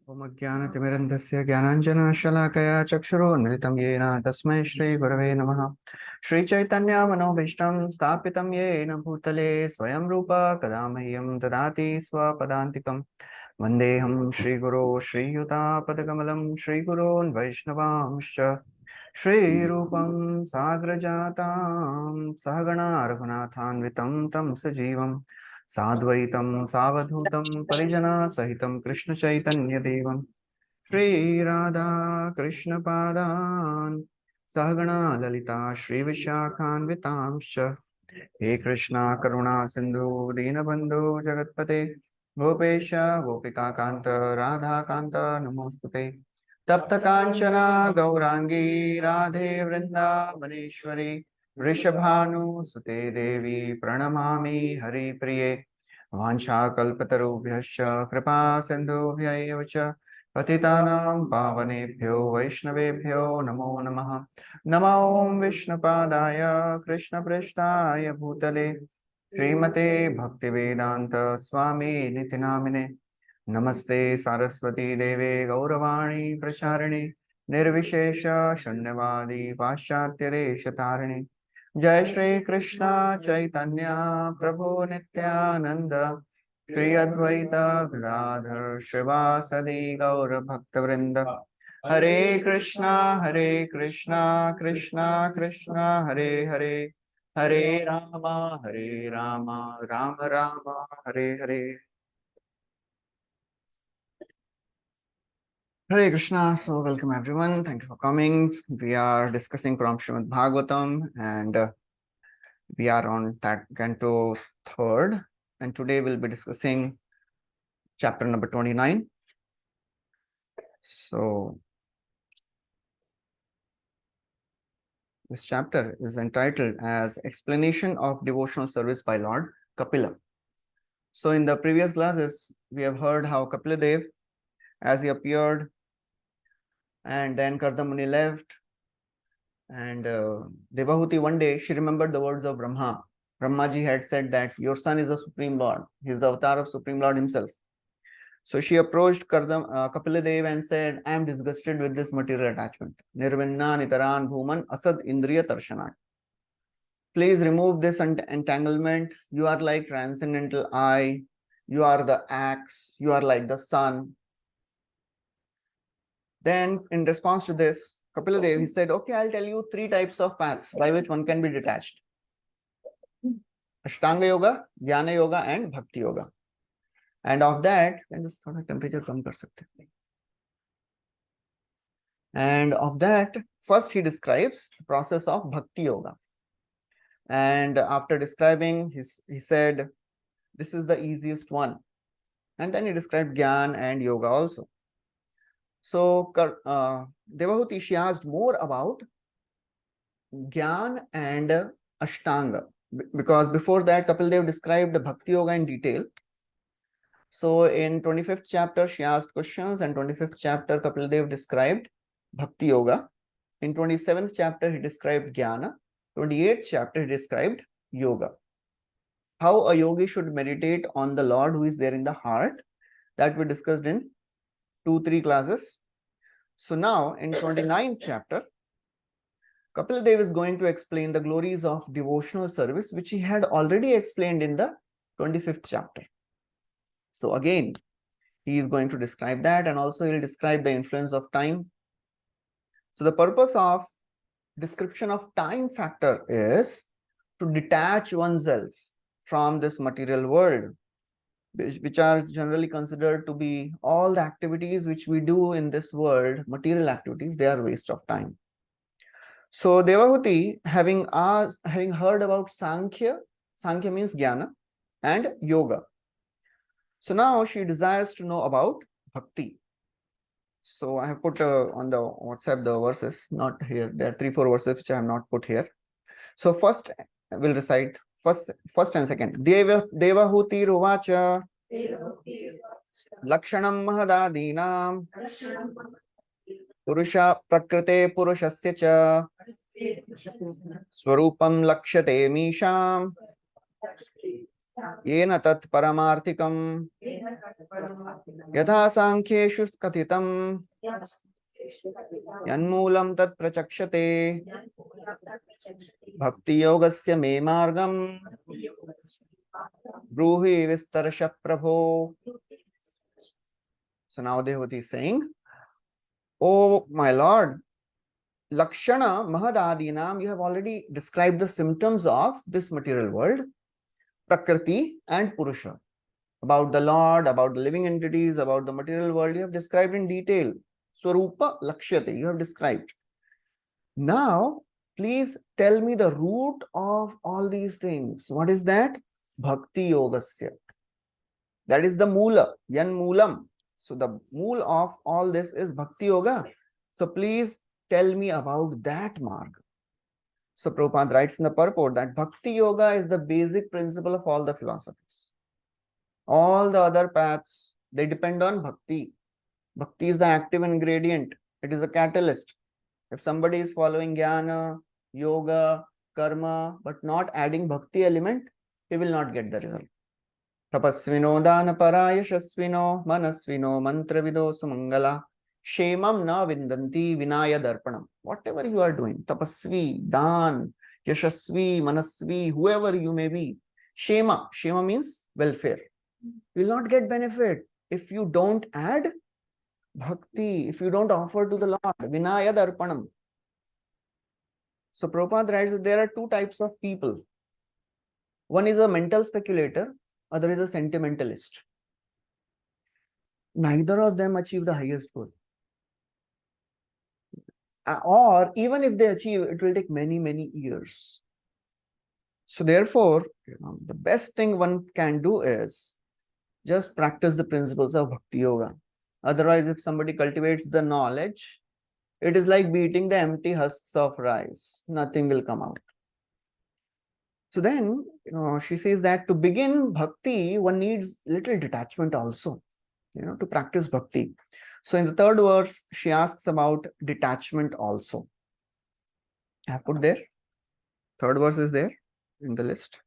ओम ज्ञानतिमिरन्धस्य ज्ञानाञ्जनशलाकया चक्षुरुन्मिलितं येन तस्मै श्रीगुरवे नमः। श्रीचैतन्यमनोभीष्टं स्थापितं येन भूतले स्वयं रूप कदा मह्यं ददाति स्वपदान्तिकं। वन्देऽहं श्रीगुरो श्रीयुतापदकमलं श्रीगुरोन् वैष्णवांश्च श्रीरूपं साग्रजातां सहगणा रघुनाथान्वितं तं सजीवं साद्वैतं सावधूतं परिजना सहितं कृष्ण चैतन्य देवं श्रीराधा कृष्ण पादान् सहगणा ललिता श्री विशाखान्वितांश्च। हे कृष्णा करुणा सिंधु दीनबंधु जगतपते गोपेश गोपिका कांत राधा कांत नमोस्तुते। तप्त कांचना गौरांगी राधे वृंदावनेश्वरी वृषभानुसुते देवी प्रणमामि हरिप्रिये। वाञ्छाकल्पतरुभ्यश्च कृपा सिन्धुभ्यैव च पतितानां पावनेभ्यो वैष्णवेभ्यो नमो नमः। नमो विष्णुपादाय कृष्णपृष्ठाय भूतले श्रीमते भक्तिवेदांत स्वामी निति नामिने। नमस्ते सारस्वती देवे गौरवाणी प्रचारिणे निर्विशेष शून्यवादी पाश्चात्य देशतारिणे। जय श्री कृष्ण चैतन्य प्रभु नित्यानंद श्री अद्वैत गदाधर श्रीवासदि गौर भक्तवृंद। हरे Krishna Krishna Krishna Hare Hare Hare Ram Ram Ram Hare Hare. Hare Krishna. So welcome everyone. Thank you for coming. We are discussing from Srimad Bhagavatam and we are on that Canto 3rd, and today we'll be discussing chapter number 29. So this chapter is entitled as Explanation of Devotional Service by Lord Kapila. So in the previous classes, we have heard how Kapila Dev, as he appeared, and then Kardamuni left, and Devahuti one day, she remembered the words of Brahma. Brahmaji had said that your son is the Supreme Lord. He is the avatar of Supreme Lord himself. So she approached Kapila Dev and said, I am disgusted with this material attachment. Nirvinna nitaran bhuman asad indriya tarshanat. Please remove this entanglement. You are like transcendental I. You are the axe. You are like the sun. Then in response to this, Kapila Dev, he said, okay, I'll tell you 3 types of paths by which one can be detached. Ashtanga Yoga, Jnana Yoga and Bhakti Yoga. And of that, can just thought temperature come kar sakte. And of that, first he describes the process of Bhakti Yoga. And after describing, he said, this is the easiest one. And then he described Gyan and Yoga also. So Devahuti, she asked more about Gyan and Ashtanga. Because before that, Kapil Dev described Bhakti Yoga in detail. So in 25th chapter, she asked questions, and 25th chapter, Kapil Dev described Bhakti Yoga. In 27th chapter, he described Jnana. 28th chapter, he described Yoga. How a yogi should meditate on the Lord who is there in the heart, that we discussed in 2-3 classes. So now in 29th chapter, Kapil Dev is going to explain the glories of devotional service, which he had already explained in the 25th chapter. So again, he is going to describe that, and also he will describe the influence of time. So the purpose of description of time factor is to detach oneself from this material world, which are generally considered to be all the activities which we do in this world, material activities, they are waste of time. So Devahuti, having heard about Sankhya means Jnana, and Yoga. So now she desires to know about Bhakti. So I have put on the WhatsApp the verses, not here. There are 3-4 verses which I have not put here. So first I will recite first and second. Devahuti ruvacha Lakshanam mahadadinam Purusha prakrite purushasya cha Swarupam lakshate misham येन तत् परमार्थिकम् यथा सांख्येषु कथितम् यन्मूलं तत् प्रचक्षते भक्ति योगस्य मे मार्गम् ब्रूहि विस्तरश प्रभो. So now Devati is saying, oh my Lord, Lakshana Mahadadinam, you have already described the symptoms of this material world, Prakriti and Purusha. About the Lord, about the living entities, about the material world, you have described in detail. Swarupa Lakshyate, you have described. Now, please tell me the root of all these things. What is that? Bhakti Yogasya. That is the Mula, Yan Moolam. So the mool of all this is Bhakti Yoga. So please tell me about that marg. So Prabhupada writes in the purport that Bhakti Yoga is the basic principle of all the philosophies. All the other paths, they depend on Bhakti. Bhakti is the active ingredient. It is a catalyst. If somebody is following Jnana, Yoga, Karma, but not adding Bhakti element, he will not get the result. Tapasvino Danapara Yashasvino Manasvino Mantravido Sumangala Shemam na Vindanti Vinaya Darpanam. Whatever you are doing, Tapasvi, Dan, Yashasvi, Manasvi, whoever you may be, Shema. Shema means welfare. You will not get benefit if you don't add Bhakti, if you don't offer to the Lord, Vinaya Darpanam. So Prabhupada writes that there are two types of people. One is a mental speculator, other is a sentimentalist. Neither of them achieve the highest good. Or even if they achieve, it will take many, many years. So therefore, the best thing one can do is just practice the principles of Bhakti Yoga. Otherwise, if somebody cultivates the knowledge, it is like beating the empty husks of rice. Nothing will come out. So then, she says that to begin Bhakti, one needs little detachment also, to practice Bhakti. So in the third verse, she asks about detachment also. I have put there. Third verse is there in the list.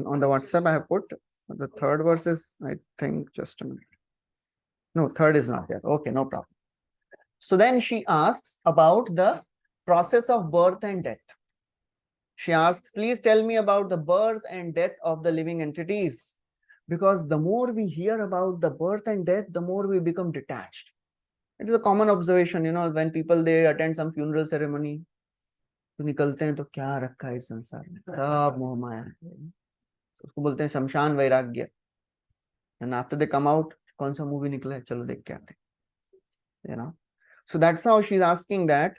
On the WhatsApp, I have put the third verse is, I think, just a minute. No, third is not there. Okay, no problem. So then she asks about the process of birth and death. She asks, please tell me about the birth and death of the living entities. Because the more we hear about the birth and death, the more we become detached. It is a common observation, when people, they attend some funeral ceremony, तो निकलते हैं तो क्या रखा है इस संसार में, सब मोह माया, उसको बोलते हैं शमशान वैराग्य. And after they come out, कौन सा movie निकला है, चलो देख के आते हैं. So that's how she's asking that,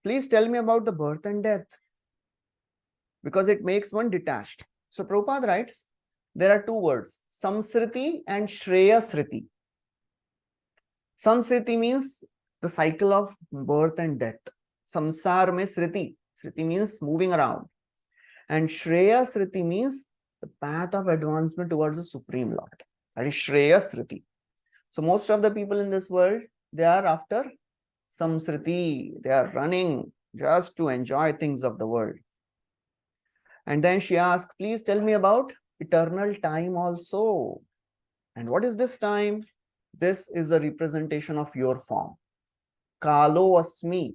please tell me about the birth and death, because it makes one detached. So Prabhupada writes, there are two words, Samsriti and Shreyasriti. Samsriti means the cycle of birth and death. Samsar mein Sriti. Sriti means moving around. And Shreyasriti means the path of advancement towards the Supreme Lord. That is Shreyasriti. So most of the people in this world, they are after Samsriti. They are running just to enjoy things of the world. And then she asks, please tell me about eternal time also. And what is this time? This is a representation of your form. Kalo asmi.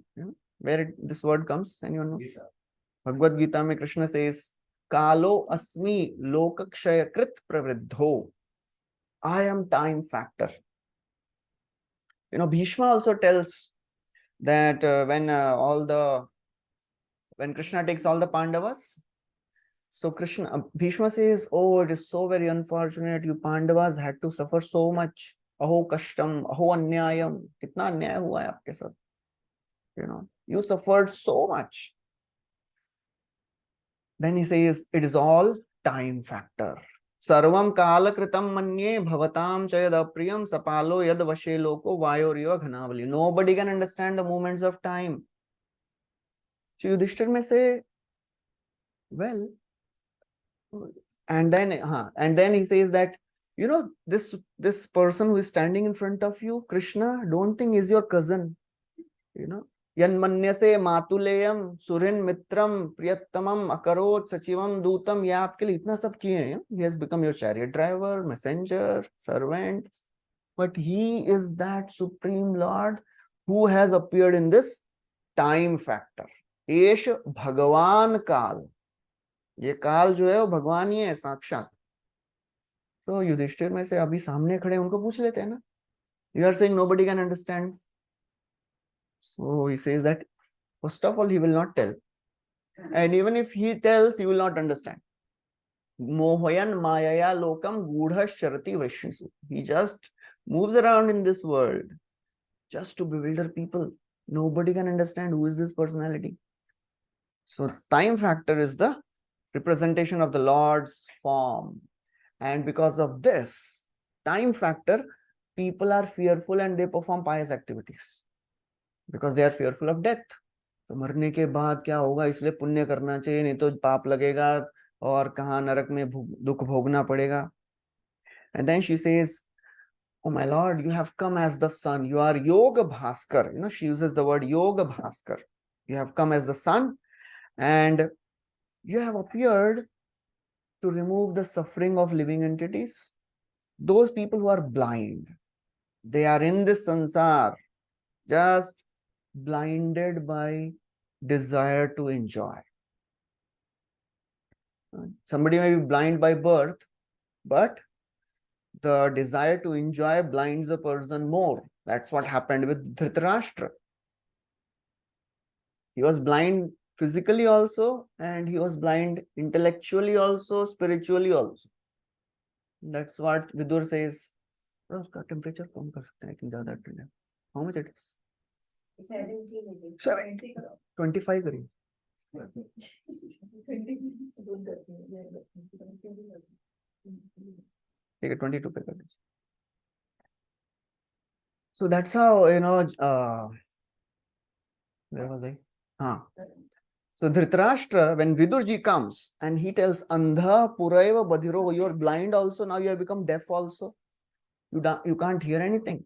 Where this word comes? Anyone know? Bhagavad Gita mein Krishna says, Kalo asmi lokakshaya krit pravriddho. I am time factor. Bhishma also tells that when Krishna takes all the Pandavas, so Bhishma says, oh, it is so very unfortunate, you Pandavas had to suffer so much. Aho kashtam, aho anyayam. Kitna anyay hua hai aapke saath. You suffered so much. Then he says, it is all time factor. Sarvam kala kritam manye bhavatam chayad apriyam sapalo yad vashe loko vayoriva ghanavali. Nobody can understand the movements of time. So Yudhishthir may say, well, and then he says that, this person who is standing in front of you, Krishna, don't think is your cousin. यन्मन्यसे मातुलेयम सुहृन् मित्रम प्रियतमम अकरोत् सचिवम दूतम, ये आपके लिए इतना सब किए हैं. He has become your chariot driver, messenger, servant, but he is that supreme Lord who has appeared in this time factor. एश भगवान काल, ये काल जो है वो भगवान ही है साक्षात. तो युधिष्ठिर में से अभी सामने खड़े उनको पूछ लेते हैं ना. You are saying nobody can understand. So he says that first of all he will not tell, and even if he tells, you will not understand. Mohayan mayaya lokam gudha sharati vrishnisu. He just moves around in this world just to bewilder people. Nobody can understand who is this personality. So time factor is the representation of the Lord's form. And because of this time factor, people are fearful and they perform pious activities. Because they are fearful of death. तो मरने के बाद क्या होगा, इसलिए पुण्य करना चाहिए, नहीं तो पाप लगेगा और कहाँ नरक में दुख भोगना पड़ेगा. And then she says, oh my Lord, you have come as the sun. You are Yoga Bhaskar. She uses the word Yoga Bhaskar. You have come as the sun and you have appeared to remove the suffering of living entities. Those people who are blind, they are in this sansar, just blinded by desire to enjoy. Somebody may be blind by birth, but the desire to enjoy blinds a person more. That's what happened with Dhritarashtra. He was blind physically also, and he was blind intellectually also, spiritually also. That's what Vidur says. Uska temperature कम कर सकते हैं, I think ज़्यादा ठंड है. How much it is? 25 करिए. ठीक है, 22 पे कर दीजिए. So that's how, where was I? So Dhritarashtra, when Vidurji comes and he tells Andha Puraiva Badhiro, you are blind also, now you have become deaf also. You can't hear anything.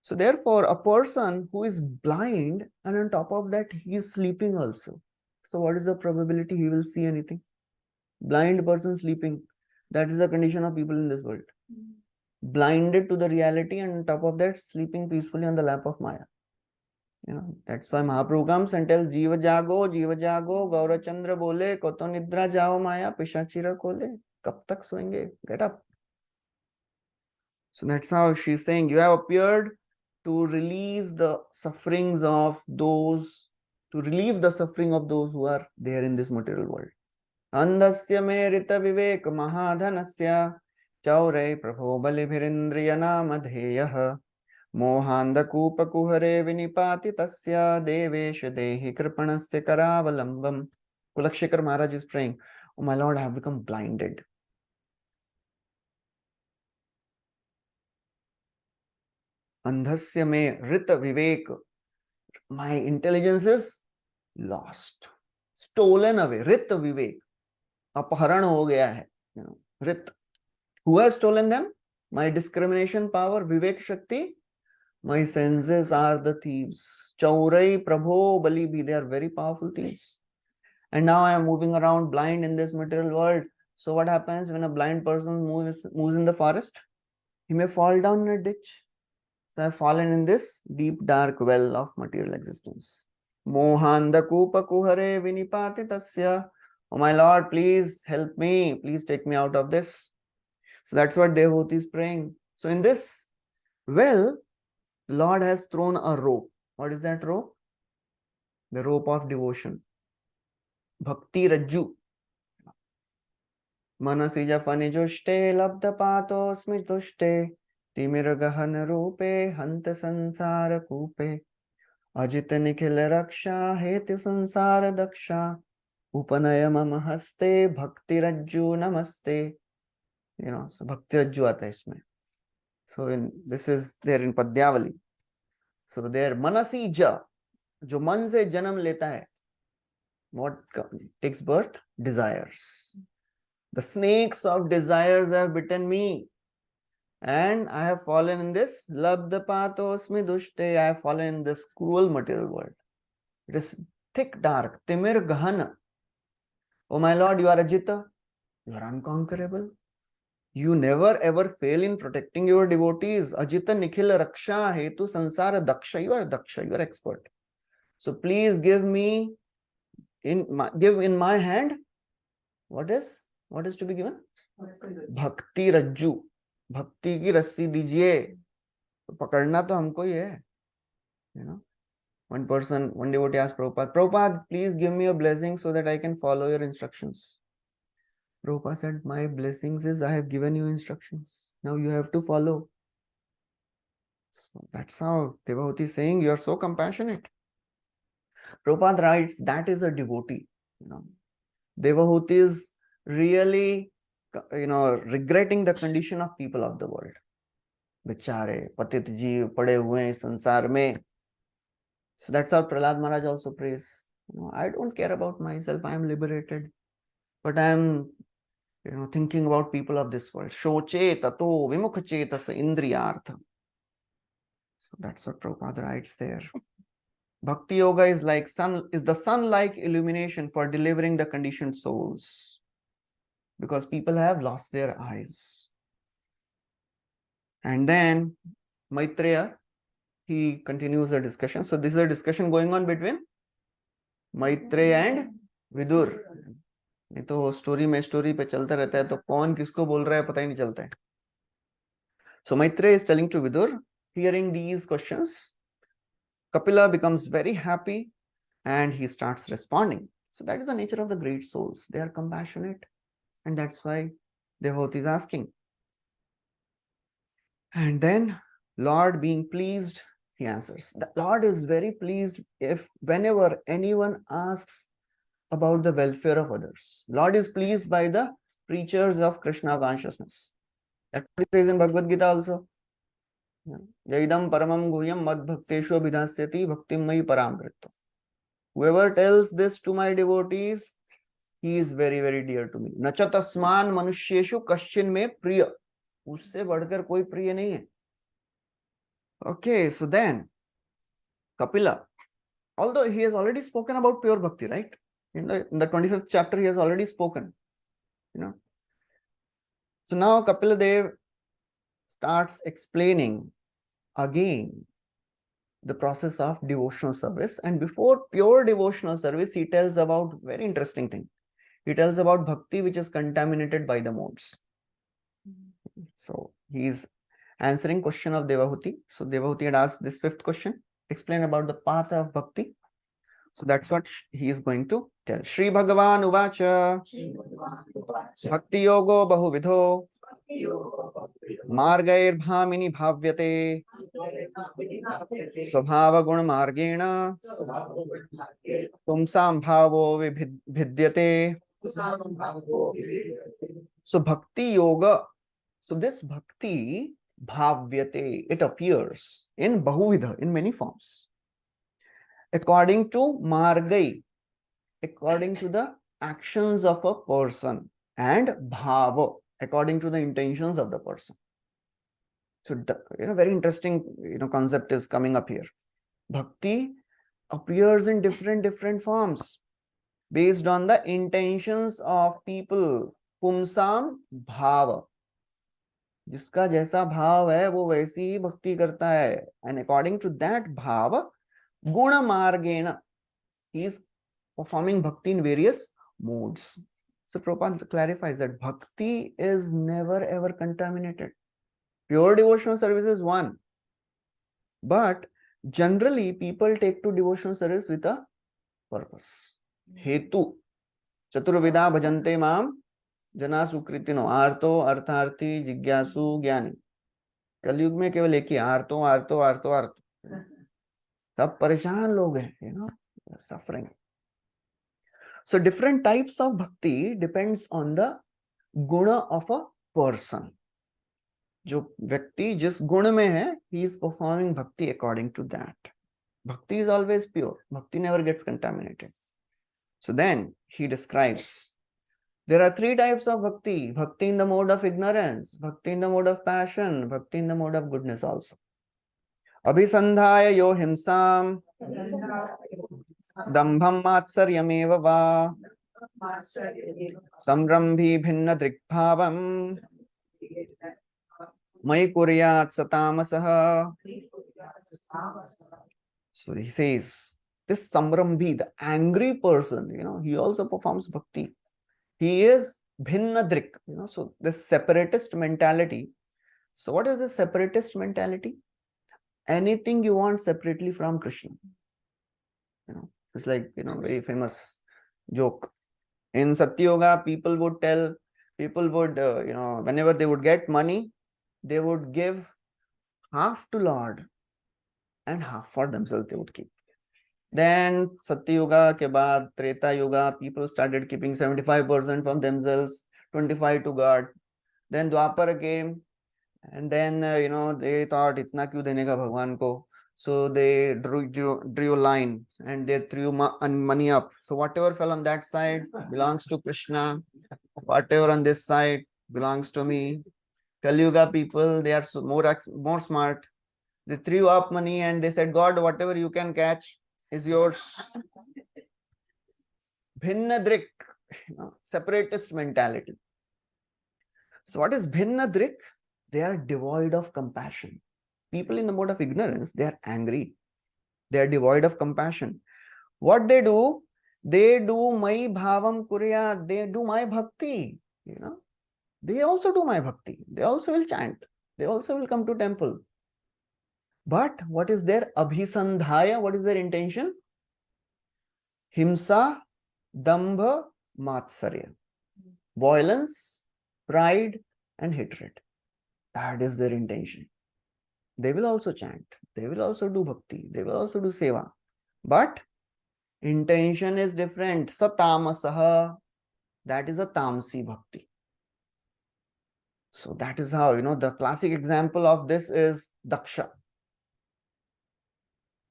So therefore, a person who is blind and on top of that he is sleeping also. So what is the probability he will see anything? Blind person sleeping. That is the condition of people in this world. Blinded to the reality and on top of that sleeping peacefully on the lap of Maya. That's why Mahaprabhu comes and tells Jiva Jago, Gaura Chandra bole, Koto Nidra Jao Maya, Pishachira Kole, Kab tak soenge, get up. So that's how she's saying, you have appeared to release the sufferings of those, to relieve the suffering of those who are there in this material world. Andhasya me rita vivek mahadhanasya chaure prabho balibhirindriya namadheyah मोहांधकूप कुहरे विनिपाति तस्या देवेश देहि कृपणस्य करावलंबम. Kulakshekar Maharaj is praying, oh my Lord, I have become blinded. Andhasya me rita vivek, my intelligence is lost, stolen away. Rita vivek, अपहरण हो गया है. Rit, who has stolen them? My discrimination power, Vivek Shakti. My senses are the thieves. Chaurai, Prabho, Balibi, they are very powerful thieves. And now I am moving around blind in this material world. So what happens when a blind person moves in the forest? He may fall down in a ditch. So I have fallen in this deep dark well of material existence. Mohanda Kupa Kuhare Vinipati Tasya. Oh my Lord, please help me. Please take me out of this. So that's what Devhuti is praying. So in this well, Lord has thrown a rope. What is that rope? The rope of devotion. Bhakti Rajju. Manasija Fanijushte Labda Pato Smitushte Timiragahan Rupe Hanta Sansara Kupe Ajita Nikhil Raksha Heti Sansara Daksha Upanaya Mamahaste Bhakti Rajju Namaste. So Bhakti Rajju aata hai isme. So this is there in Padyavali. So there Manasi Ja, जो मन से जन्म लेता है, what takes birth? Desires. The snakes of desires have bitten me and I have fallen in this labdapatosmi dushte. I have fallen in this cruel material world. It is thick dark, Timir Gahan. Oh my Lord, you are Ajita, you are unconquerable. You never ever fail in protecting your devotees. Ajita Nikhil Raksha Hetu Sansara Daksha. You are Daksha, you are expert. So please give me give in my hand what is to be given? Bhakti Rajju. Bhakti की रस्सी दीजिए. तो पकड़ना तो हमको ही है. You know, one devotee asked Prabhupada, Prabhupada, please give me a blessing so that I can follow your instructions. Prabhupada said, my blessings is I have given you instructions. Now you have to follow. So that's how devotee is saying, you are so compassionate. Prabhupada writes, that is a devotee. You know, devotee is really, regretting the condition of people of the world. बेचारे पतित जीव पड़े हुए हैं संसार में. So that's how Prahlad Maharaj also prays. I don't care about myself. I am liberated, but I am, thinking about people of this world. Shoche tato vimukha chetas indriyartha. So that's what Prabhupada writes there. Bhakti yoga is the sun-like illumination for delivering the conditioned souls, because people have lost their eyes. And then Maitreya, he continues the discussion. So this is a discussion going on between Maitreya and Vidur. नहीं तो story पे चलता रहता है, तो कौन किसको बोल रहा है पता ही नहीं चलता है. So Maitreya is telling to Vidur, hearing these questions, Kapila becomes very happy and he starts responding. So that is the nature of the great souls. They are compassionate, and that's why devotee is asking. And then Lord being pleased, he answers. The Lord is very pleased whenever anyone asks about the welfare of others. Lord is pleased by the preachers of Krishna consciousness. That's what it says in Bhagavad Gita also. Yaidam paramam guhyam mad bhakteshu abhidhasyati bhaktim mai param kritva. Whoever tells this to my devotees, he is very, very dear to me. Nacha tasman manusheshu kaschin me priya. Usse badhkar koi priya nahi hai. Okay, so then Kapila, although he has already spoken about pure bhakti, right? In the 25th chapter, he has already spoken. So now Kapila Dev starts explaining again the process of devotional service. And before pure devotional service, he tells about very interesting thing. He tells about bhakti which is contaminated by the modes. So he is answering question of Devahuti. So Devahuti had asked this 5th question. Explain about the path of bhakti. So that's what he is going to tell. Shri Bhagavan Uvacha Bhakti Yogo Bahuvidho Margair Bhamini Bhavyate Swabhava Gun Margena Pumsam Bhavo Vidhyate. So Bhakti Yoga. So this Bhakti Bhavyate, it appears in Bahuvidha, in many forms. According to Margai, according to the actions of a person, and Bhava, according to the intentions of the person. So, very interesting, concept is coming up here. Bhakti appears in different forms based on the intentions of people. Pumsam Bhava. जिसका जैसा भाव है वो वैसी ही भक्ति करता है. And according to that bhava, guna margena, he is performing bhakti in various modes. So Prabhupada clarifies that bhakti is never ever contaminated. Pure devotional service is one, but generally people take to devotional service with a purpose. Hetu chaturvida bhajante mam जना सुकृतिनो आर्तो अर्थार्थी जिज्ञासु ज्ञानी. कलयुग में केवल एक ही आर्तो आर्तो आर्तो आर्तो. सब परेशान लोग हैं, suffering. So different types of bhakti depends on the guna of a person. जो व्यक्ति जिस गुण में है, he is performing bhakti according to that. Bhakti is always pure. Bhakti never gets contaminated. So then he describes there are 3 types of bhakti. Bhakti in the mode of ignorance, bhakti in the mode of passion, bhakti in the mode of goodness also. Abhisandhaya yo himsam dambham matsaryameva va samrambhi bhinna drikbhavam mai kuryat satamasah. So he says, this samrambhi, the angry person, he also performs bhakti. He is bhinna drik, so this separatist mentality. So what is the separatist mentality? Anything you want separately from Krishna. It's like, very famous joke. In Satyoga, people would, whenever they would get money, they would give half to Lord and half for themselves they would keep. Then Satyuga ke baad, Treta Yuga, people started keeping 75% from themselves, 25 to God. Then Dwapara came, and then they thought itna kyun dene ka bhagwan ko. So they drew a line and they threw money up. So whatever fell on that side belongs to Krishna. Whatever on this side belongs to me. Kali Yuga people, they are more smart. They threw up money and they said, God, whatever you can catch is yours. Bhinnadrik, separatist mentality. So what is Bhinnadrik? They are devoid of compassion. People in the mode of ignorance, they are angry. They are devoid of compassion. What they do? They do mai bhavam kurya. They do my bhakti. They also do my bhakti. They also will chant. They also will come to temple. But what is their abhisandhaya? What is their intention? Himsa, dambha, matsarya. Violence, pride, and hatred. That is their intention. They will also chant. They will also do bhakti. They will also do seva. But intention is different. Satamasaha. That is a tamsi bhakti. So that is how, the classic example of this is Daksha.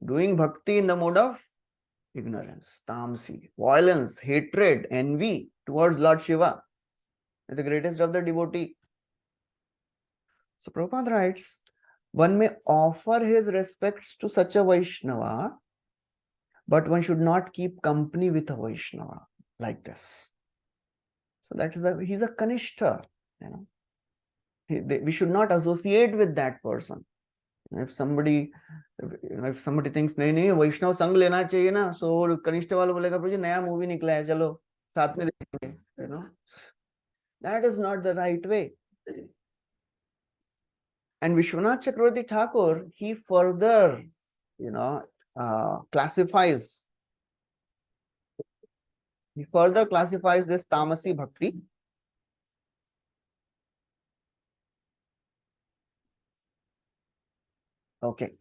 Doing bhakti in the mode of ignorance, tamsi, violence, hatred, envy towards Lord Shiva, the greatest of the devotee. So Prabhupada writes, one may offer his respects to such a Vaishnava, but one should not keep company with a Vaishnava like this. So that is he's a Kanishta, we should not associate with that person. If somebody thinks नहीं वैष्णव संग लेना चाहिए ना, so कनिष्ठ वाला बोलेगा प्रभु जी नया movie निकला है चलो साथ में देखेंगे, that is not the right way. And Vishwanath Chakravarti Thakur, he further classifies this tamasi bhakti. Okay,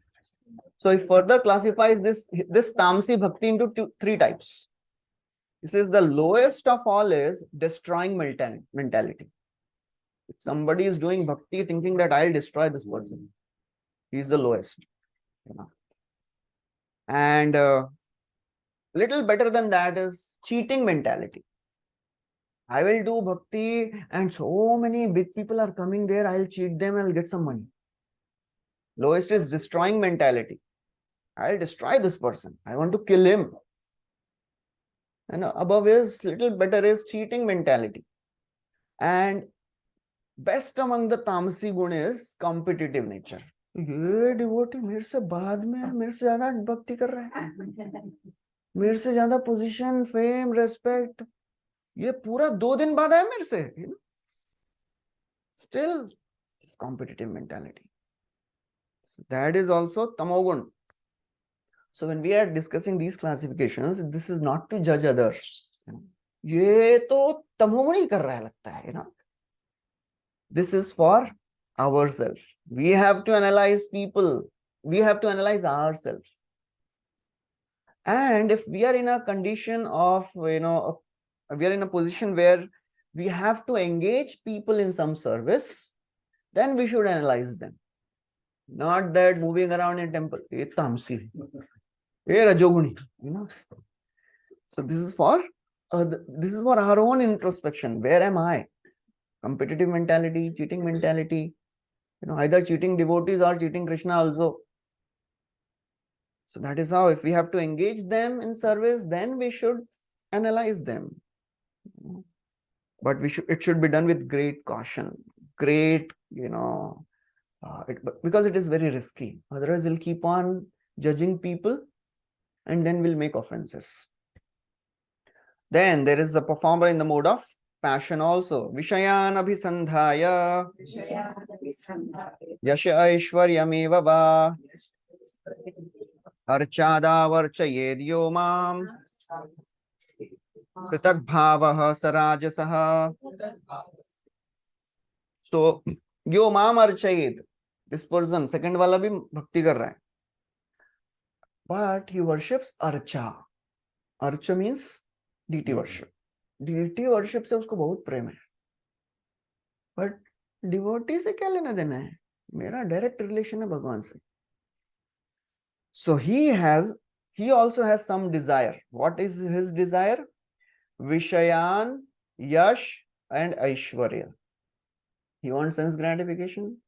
so he further classifies this tamasi bhakti into three types. He says the lowest of all is destroying mentality. If somebody is doing bhakti thinking that I'll destroy this person, he is the lowest. And little better than that is cheating mentality. I will do bhakti and so many big people are coming there, I'll cheat them, I'll get some money. Lowest is destroying mentality. I'll destroy this person. I want to kill him. And above is little better is cheating mentality. And best among the tamasi gun is competitive nature. ये devotee मेरे से बाद में मेरे से ज्यादा भक्ति कर रहा है, मेरे से ज्यादा पोजीशन, फेम, रेस्पेक्ट, ये पूरा 2 दिन बाद आया मेरे से. Still this competitive mentality. So that is also tamogun. So when we are discussing these classifications, this is not to judge others. ये तो तमोगुण ही कर रहा है लगता है, This is for ourselves. We have to analyze people. We have to analyze ourselves. And if we are in a condition of, we are in a position where we have to engage people in some service, then we should analyze them. Not that moving around in temple. So this is for our own introspection. Where am I? Competitive mentality, cheating mentality, either cheating devotees or cheating Krishna also. So that is how, if we have to engage them in service, then we should analyze them. But it should be done with great caution, great, because it is very risky. Otherwise, we'll keep on judging people and then we'll make offenses. Then there is a performer in the mode of passion also. Vishayan abhisandhaya yasha aishwaryameva va archada varchayed yomam pritag bhavah sarajasah. So yomam archayed, this person, second wala bhi bhakti kar raha hai, but he worships archa. Archa means deity worship. Deity worship से उसको बहुत प्रेम है, but devotee से क्या लेना देना है? मेरा direct relation है भगवान से. So he also has some desire. What is his desire? Vishayan, yash and aishwarya. He wants sense gratification,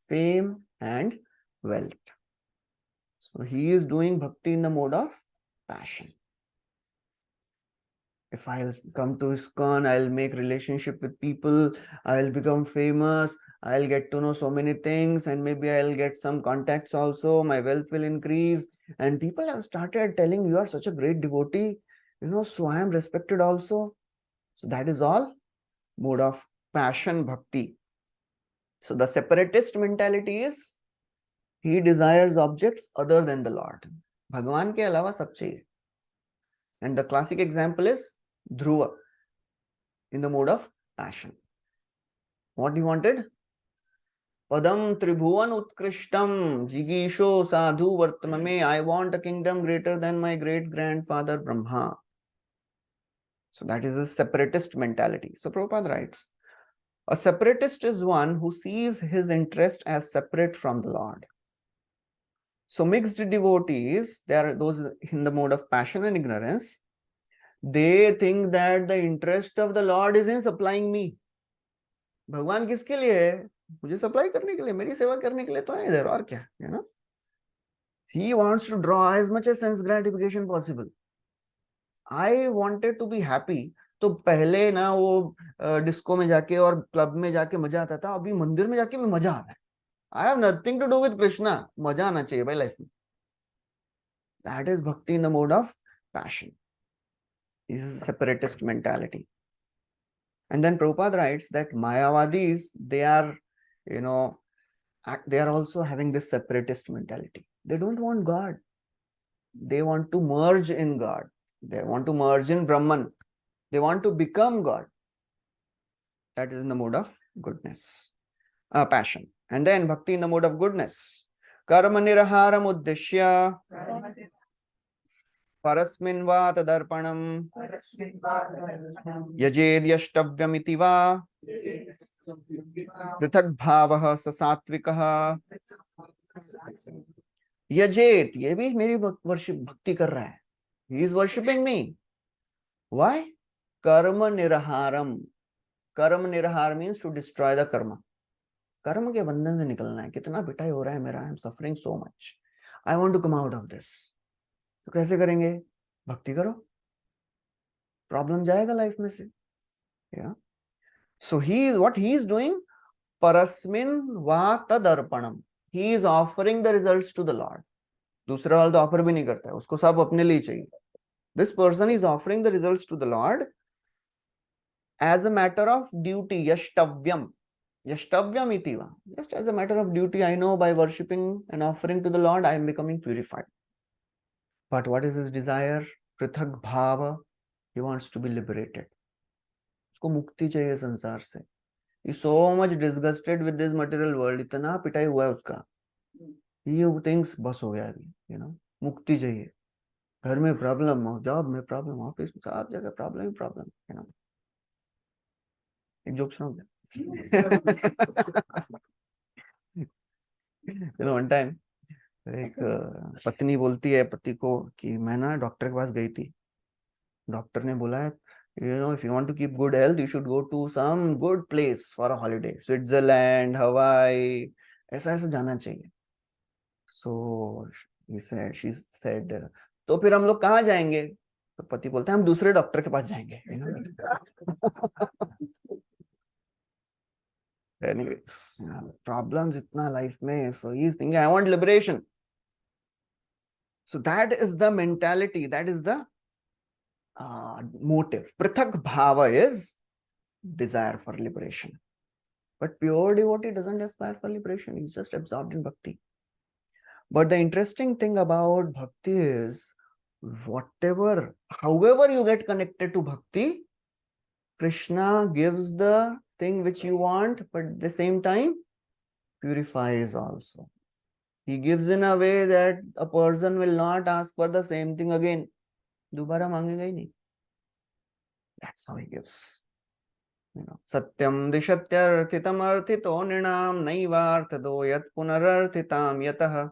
fame and wealth. So he is doing bhakti in the mode of passion. If I'll come to ISKCON, I'll make relationship with people, I'll become famous, I'll get to know so many things, and maybe I'll get some contacts also, my wealth will increase. And people have started telling, you are such a great devotee, so I am respected also. So that is all mode of passion bhakti. So the separatist mentality is, he desires objects other than the Lord. Bhagwan ke alawa sab chahiye. And the classic example is Dhruva in the mode of passion. What he wanted? Padam tribhuvan utkrishtam jigisho sadhu vartamame. I want a kingdom greater than my great grandfather Brahma. So that is a separatist mentality. So Prabhupada writes, a separatist is one who sees his interest as separate from the Lord. So mixed devotees, they are those in the mode of passion and ignorance. They think that the interest of the Lord is in supplying me. भगवान किसके लिए है? मुझे supply करने के लिए, मेरी सेवा करने के लिए तो है इधर, और क्या, He wants to draw as much as sense gratification possible. I wanted to be happy. तो पहले ना वो डिस्को में जाके और क्लब में जाके मजा आता था, अभी मंदिर में जाके भी मजा आ रहा है. I have nothing to do with Krishna. मजा आना चाहिए भाई लाइफ में. That is bhakti in the mode of passion. This is a separatist mentality. And then Prabhupada writes that Mayavadis, they are also having this separatist mentality. They don't want God. They want to merge in God. They want to merge in Brahman. They want to become God. That is in the mode of goodness, passion. And then bhakti in the mode of goodness. Karma niraharam uddeshya parasmin va tadarpanam yajed yashtavyamiti va पृथक भावः ससात्विकः. यजेत, ये भी मेरी worship भक्ति कर रहा है. He is worshipping me. Why? Karma niraharam. Karma nirahar means to destroy the karma. कर्म के बंधन से निकलना है. कितना पिटाई हो रहा है मेरा, I am suffering so much. I want to come out of this. तो कैसे करेंगे? भक्ति करो, प्रॉब्लम जाएगा लाइफ में से. So what he is doing, parasmin va tadarpanam. He is offering the results to the Lord. दूसरा वाला तो ऑफर भी नहीं करता है, उसको सब अपने लिए चाहिए. This person is offering the results to the Lord as a matter of duty. Yashtavyam. Yashtavyam itiva. Just as a matter of duty, I know by worshipping and offering to the Lord, I am becoming purified. But what is his desire? Prithak bhava. He wants to be liberated. उसको मुक्ति चाहिए संसार से. He is so much disgusted with this material world. इतना पिटाई हुआ है उसका. He thinks बस हो गया अभी, मुक्ति चाहिए. घर में प्रॉब्लम हो, जॉब में प्रॉब्लम, ऑफिस में, सब जगह प्रॉब्लम ही प्रॉब्लम. एक जोक सुनाओ. वन टाइम एक पत्नी बोलती है पति को कि मैं ना डॉक्टर के पास गई थी. डॉक्टर ने बोला है, if you want to keep good health, you should go to some good place for a holiday. Switzerland, Hawaii, ऐसा जाना चाहिए. So She said, तो फिर हम लोग कहाँ जाएंगे? तो पति बोलते हैं हम दूसरे डॉक्टर के पास जाएंगे. Anyways, problems itna life mein, so he's thinking I want liberation. So that is the mentality, that is the motive. Prithak bhava is desire for liberation, but pure devotee doesn't aspire for liberation, he's just absorbed in bhakti. But the interesting thing about bhakti is, however you get connected to bhakti, Krishna gives the thing which you want, but at the same time purifies also. He gives in a way that a person will not ask for the same thing again. Dobara mangega hi nahi. That's how he gives. Satyam dishatyarthitam arthito nrinam naivarthado yat punararthitam yatah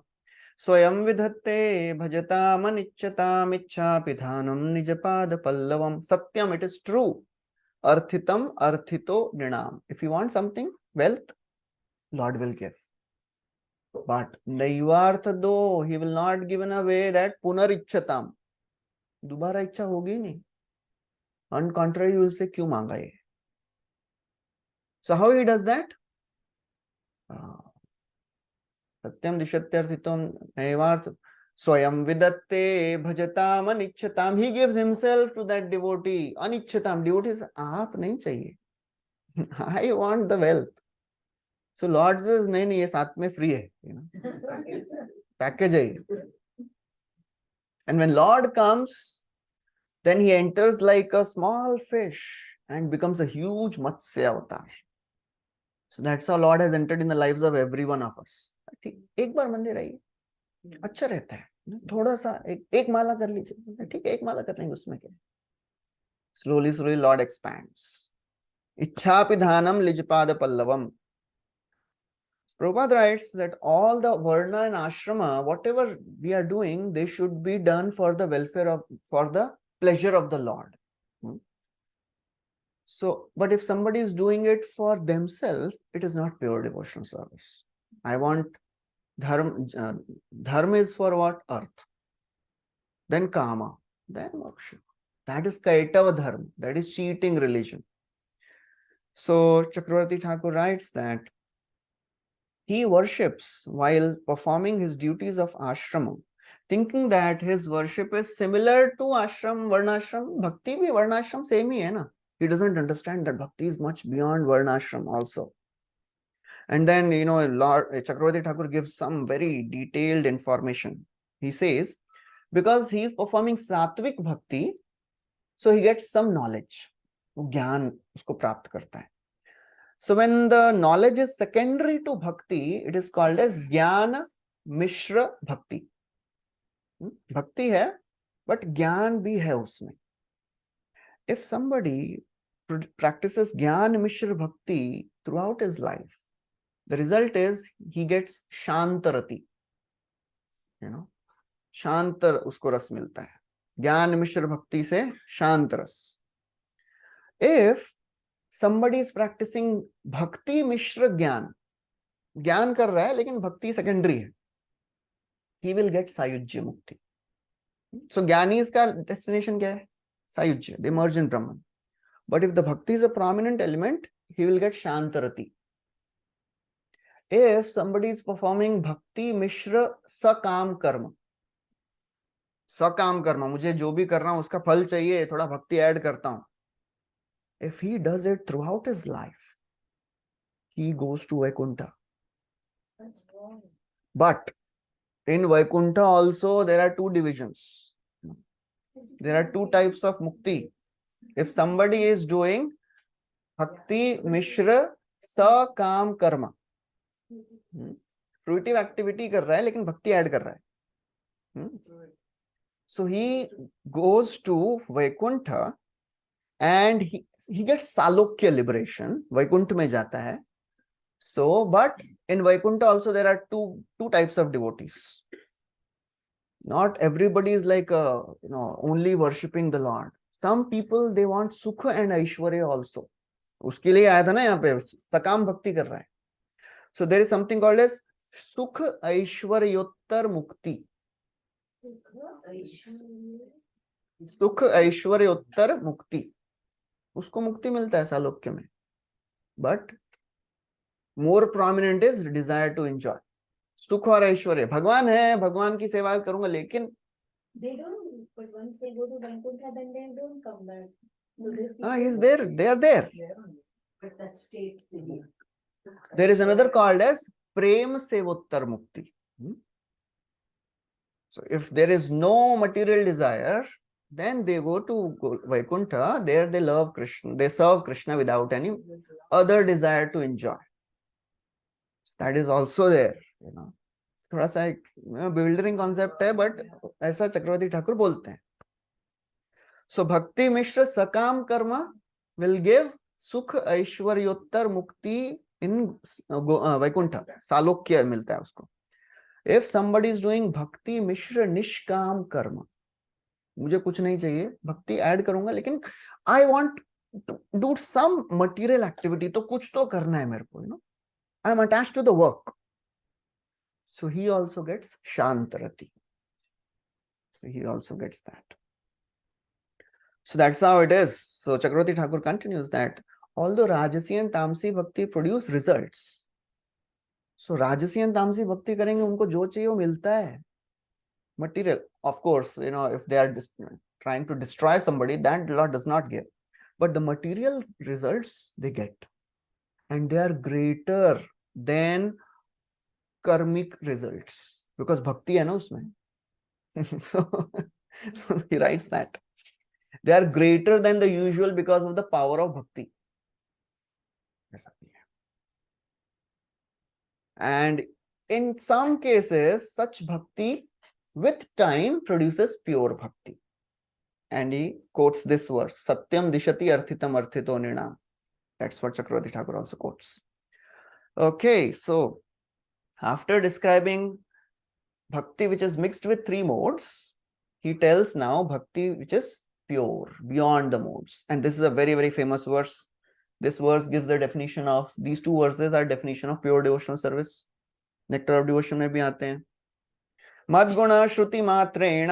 swayam vidhatte bhajatam anicchatam ichchapidhanam nijapad pallavam. Satyam, it is true. Arthitam arthito nrinam. If you want something, wealth, Lord will give. But naivarthado, he will not give in a way that punarichchatam. दोबारा इच्छा होगी नहीं. On contrary, you will say क्यों मांगा ये? So how he does that? सत्यम दिशत्यर्थितम नैवार्थ स्वयं विदत्ते भजताम अनिच्छताम. He gives himself to that devotee. अनिच्छताम, devotees आप नहीं चाहिए. I want the wealth. So Lord says नहीं नहीं, ये साथ में free है. Package है. And when Lord comes, then he enters like a small fish and becomes a huge Matsya avatar. So that's how Lord has entered in the lives of every one of us. ठीक, एक बार मंदिर आइए, अच्छा रहता है. थोड़ा सा एक माला कर लीजिए, ठीक है, एक माला कर लेंगे, उसमें क्या. Slowly, slowly Lord expands. Ichchapidhanam lijpada pallavam. Prabhupada writes that all the varna and ashrama, whatever we are doing, they should be done for the welfare of, for the pleasure of the Lord. So, but if somebody is doing it for themselves, it is not pure devotional service. I want dharma. Dharma is for what? Earth. Then kama. Then moksha. That is kaitava dharma. That is cheating religion. So, Chakravarti Thakur writes that he worships while performing his duties of ashram, thinking that his worship is similar to ashram, varnashram. Bhakti bhi varnashram same hi hai na. He doesn't understand that bhakti is much beyond varnashram also. And then, Lord Chakravarti Thakur gives some very detailed information. He says, because he is performing sattvic bhakti, so he gets some knowledge. वो ज्ञान उसको प्राप्त करता है. So when the knowledge is secondary to bhakti, it is called as Jnana Mishra Bhakti. Bhakti hai, but Jnana bhi hai usme. If somebody practices Jnana Mishra Bhakti throughout his life, the result is he gets Shantarati. Shantar usko ras milta hai. Jnana Mishra Bhakti se Shantaras. If somebody is practicing Bhakti Mishra Jnana, ज्ञान कर रहा है लेकिन भक्ति secondary है, he will get सायुज्य मुक्ति. So ज्ञानी इसका destination क्या है? सायुज्य, they merge in Brahman. But if the bhakti is a prominent element, he will get Shantarati. If somebody is performing Bhakti Mishra Sakam Karma, सकam कर्म, मुझे जो भी कर रहा हूं उसका फल चाहिए, थोड़ा भक्ति ऐड करता हूं. If he does it throughout his life, he goes to Vaikuntha. But in Vaikuntha also there are two divisions. There are two types of mukti. If somebody is doing Bhakti Mishra Sakam Karma, fruitive activity कर रहा है लेकिन भक्ति add कर रहा है, so he goes to Vaikuntha and he gets Salokya liberation. Vaikuntha में जाता है. So, but in Vaikuntha also there are two types of devotees. Not everybody is like only worshipping the Lord. Some people, they want Sukha and Aishwarya also. उसके लिए आया था ना यहाँ पे, सकाम भक्ति कर रहा है. So there is something called as Sukha Aishwaryottar Mukti. सुख ऐश्वर्य उत्तर मुक्ति, उसको मुक्ति मिलता है सालोक्य में, but more prominent is desire to enjoy. सुख और ऐश्वर्य, भगवान है, भगवान की सेवा करूंगा, लेकिन he is there, they are there. But that state There is another called as prem sevottar mukti. So if there is no material desire, then they go to Vaikuntha. There they love Krishna, they serve Krishna without any other desire to enjoy. That is also there, you know. थोड़ा सा एक बिल्डरिंग concept है, but ऐसा चक्रवर्ती ठाकुर बोलते हैं। सो भक्ति मिश्र सकाम कर्म विल गिव सुख ऐश्वर्योत्तर मुक्ति इन वैकुंठ, सालोक्य मिलता है उसको। इफ somebody is doing भक्ति मिश्र निष्काम कर्म, मुझे कुछ नहीं चाहिए, भक्ति ऐड करूंगा, लेकिन I want to do some material activity, तो कुछ तो करना है मेरे को, you know, I am attached to the work, so he also gets shantarati, so he also gets that. So that's how it is. So Chakravarti Thakur continues that although Rajasi and Tamsi Bhakti produce results, so Rajasi and Tamsi Bhakti करेंगे, उनको जो चाहिए वो मिलता है, material. Of course, you know, if they are trying to destroy somebody, that Lord does not give. But the material results they get. And they are greater than karmic results. Because bhakti hai na usme. So he writes that. They are greater than the usual because of the power of bhakti. And in some cases, such bhakti with time produces pure bhakti. And he quotes this verse, Satyam dishati arthitam arthito nirnam. That's what Chakravarti Thakur also quotes. Okay, so after describing bhakti which is mixed with three modes, he tells now bhakti which is pure, beyond the modes. And this is a very, very famous verse. This verse gives the definition of, these two verses are definition of pure devotional service. Nectar of Devotion में भी आते हैं। मद्गुण श्रुति मात्रेण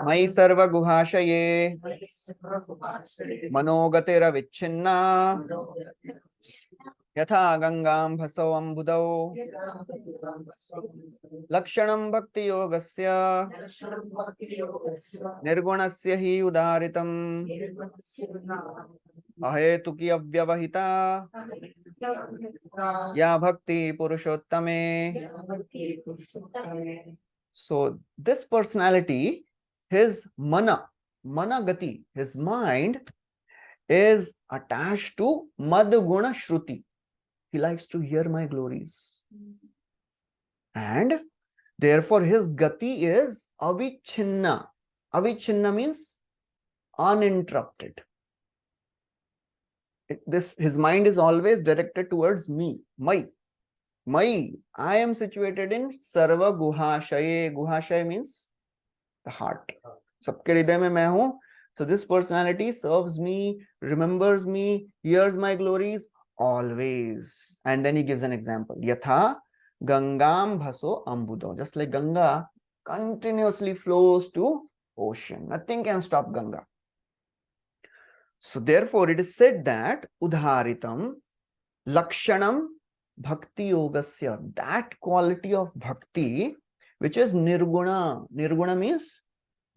मयि सर्वगुहाशये मनोगतिरविच्छिन्ना यथा गंगां भसौ अम्बुदौ लक्षणं भक्ति योगस्य निर्गुणस्य हि उदारितम् अहेतुकी अव्यवहिता या भक्ति पुरुषोत्तमे. So this personality, his mana gati, his mind is attached to mad guna shruti. He likes to hear my glories. And therefore his gati is avichinna. Avichinna means uninterrupted. His mind is always directed towards me, my. I am situated in sarva guhashaye. Guhashaye means the heart. Sabke hriday mein main hu. So this personality serves me, remembers me, hears my glories always. And then he gives an example. Yatha gangam bhaso ambudo. Just like Ganga continuously flows to ocean. Nothing can stop Ganga. So therefore it is said that udharitam lakshanam bhakti yogasya, that quality of bhakti which is nirguna. Nirguna means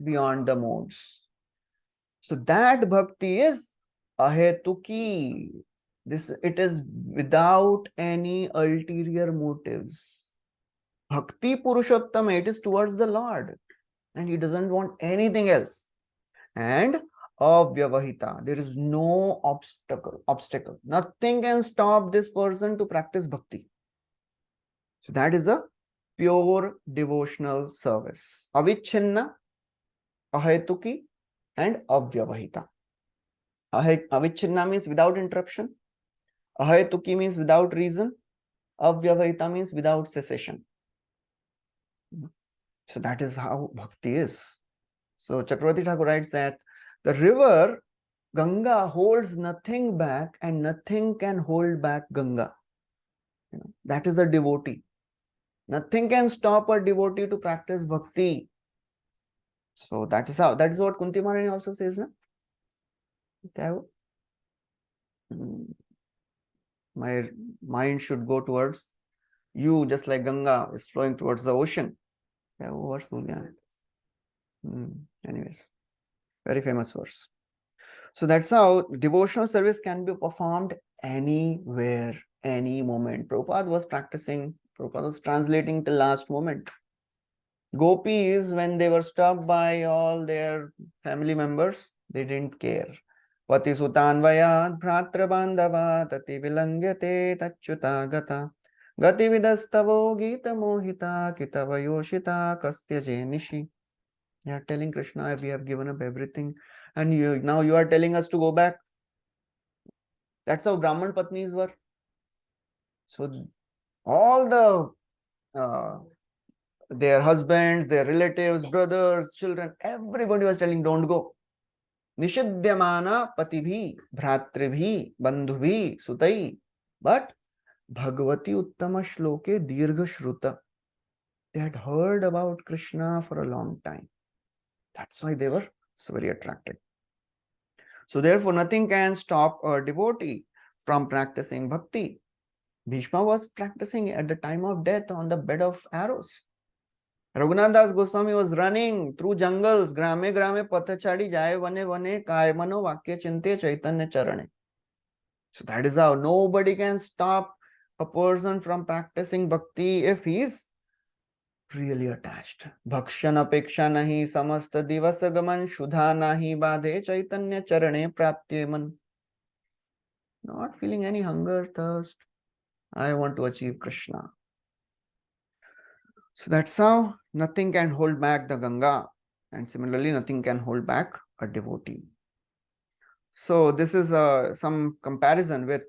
beyond the modes. So that bhakti is ahetuki. It is without any ulterior motives. Bhakti Purushottama, it is towards the Lord, and he doesn't want anything else. And avyavahita, there is no obstacle. Nothing can stop this person to practice bhakti. So that is a pure devotional service. Avichinna, ahetuki, and avyavahita. Avichinna means without interruption. Ahetuki means without reason. Avyavahita means without cessation. So that is how bhakti is. So Chakravarti Thakur writes that the river Ganga holds nothing back, and nothing can hold back Ganga. That is a devotee. Nothing can stop a devotee to practice bhakti. So that is what Kunti Maharani also says, na? My mind should go towards you, just like Ganga is flowing towards the ocean. Anyways, very famous verse. So that's how devotional service can be performed anywhere, any moment. Prabhupada was practicing, Prabhupada was translating till last moment. Gopis, when they were stopped by all their family members, they didn't care. Pati sutanvayat bhratra bandhava tati vilangyate tachyuta gata gati vidastavo gita mohita kitavayoshita kastyaje nishi. You are telling Krishna, we have given up everything, and now you are telling us to go back. That's how Brahman Patnis were. So all their husbands, their relatives, brothers, children, everybody was telling, don't go. Nishidyamana patibhi, bhratribhi, bandhubhi, sutai. But Bhagavati Uttama Shloke Dirgha Shruta. They had heard about Krishna for a long time. That's why they were so very attracted. So therefore, nothing can stop a devotee from practicing bhakti. Bhishma was practicing at the time of death on the bed of arrows. Raghunath Das Goswami was running through jungles, grame grame pathachadi jaya vane vane kaya mano vakya chinte chaitanya charane. So that is how nobody can stop a person from practicing bhakti if he is really attached. Bhakshan apeksha nahi samasta divas gaman shudha nahi badhe chaitanya charane praptye man. Not feeling any hunger, thirst. I want to achieve Krishna. So that's how nothing can hold back the Ganga. And similarly, nothing can hold back a devotee. So this is some comparison with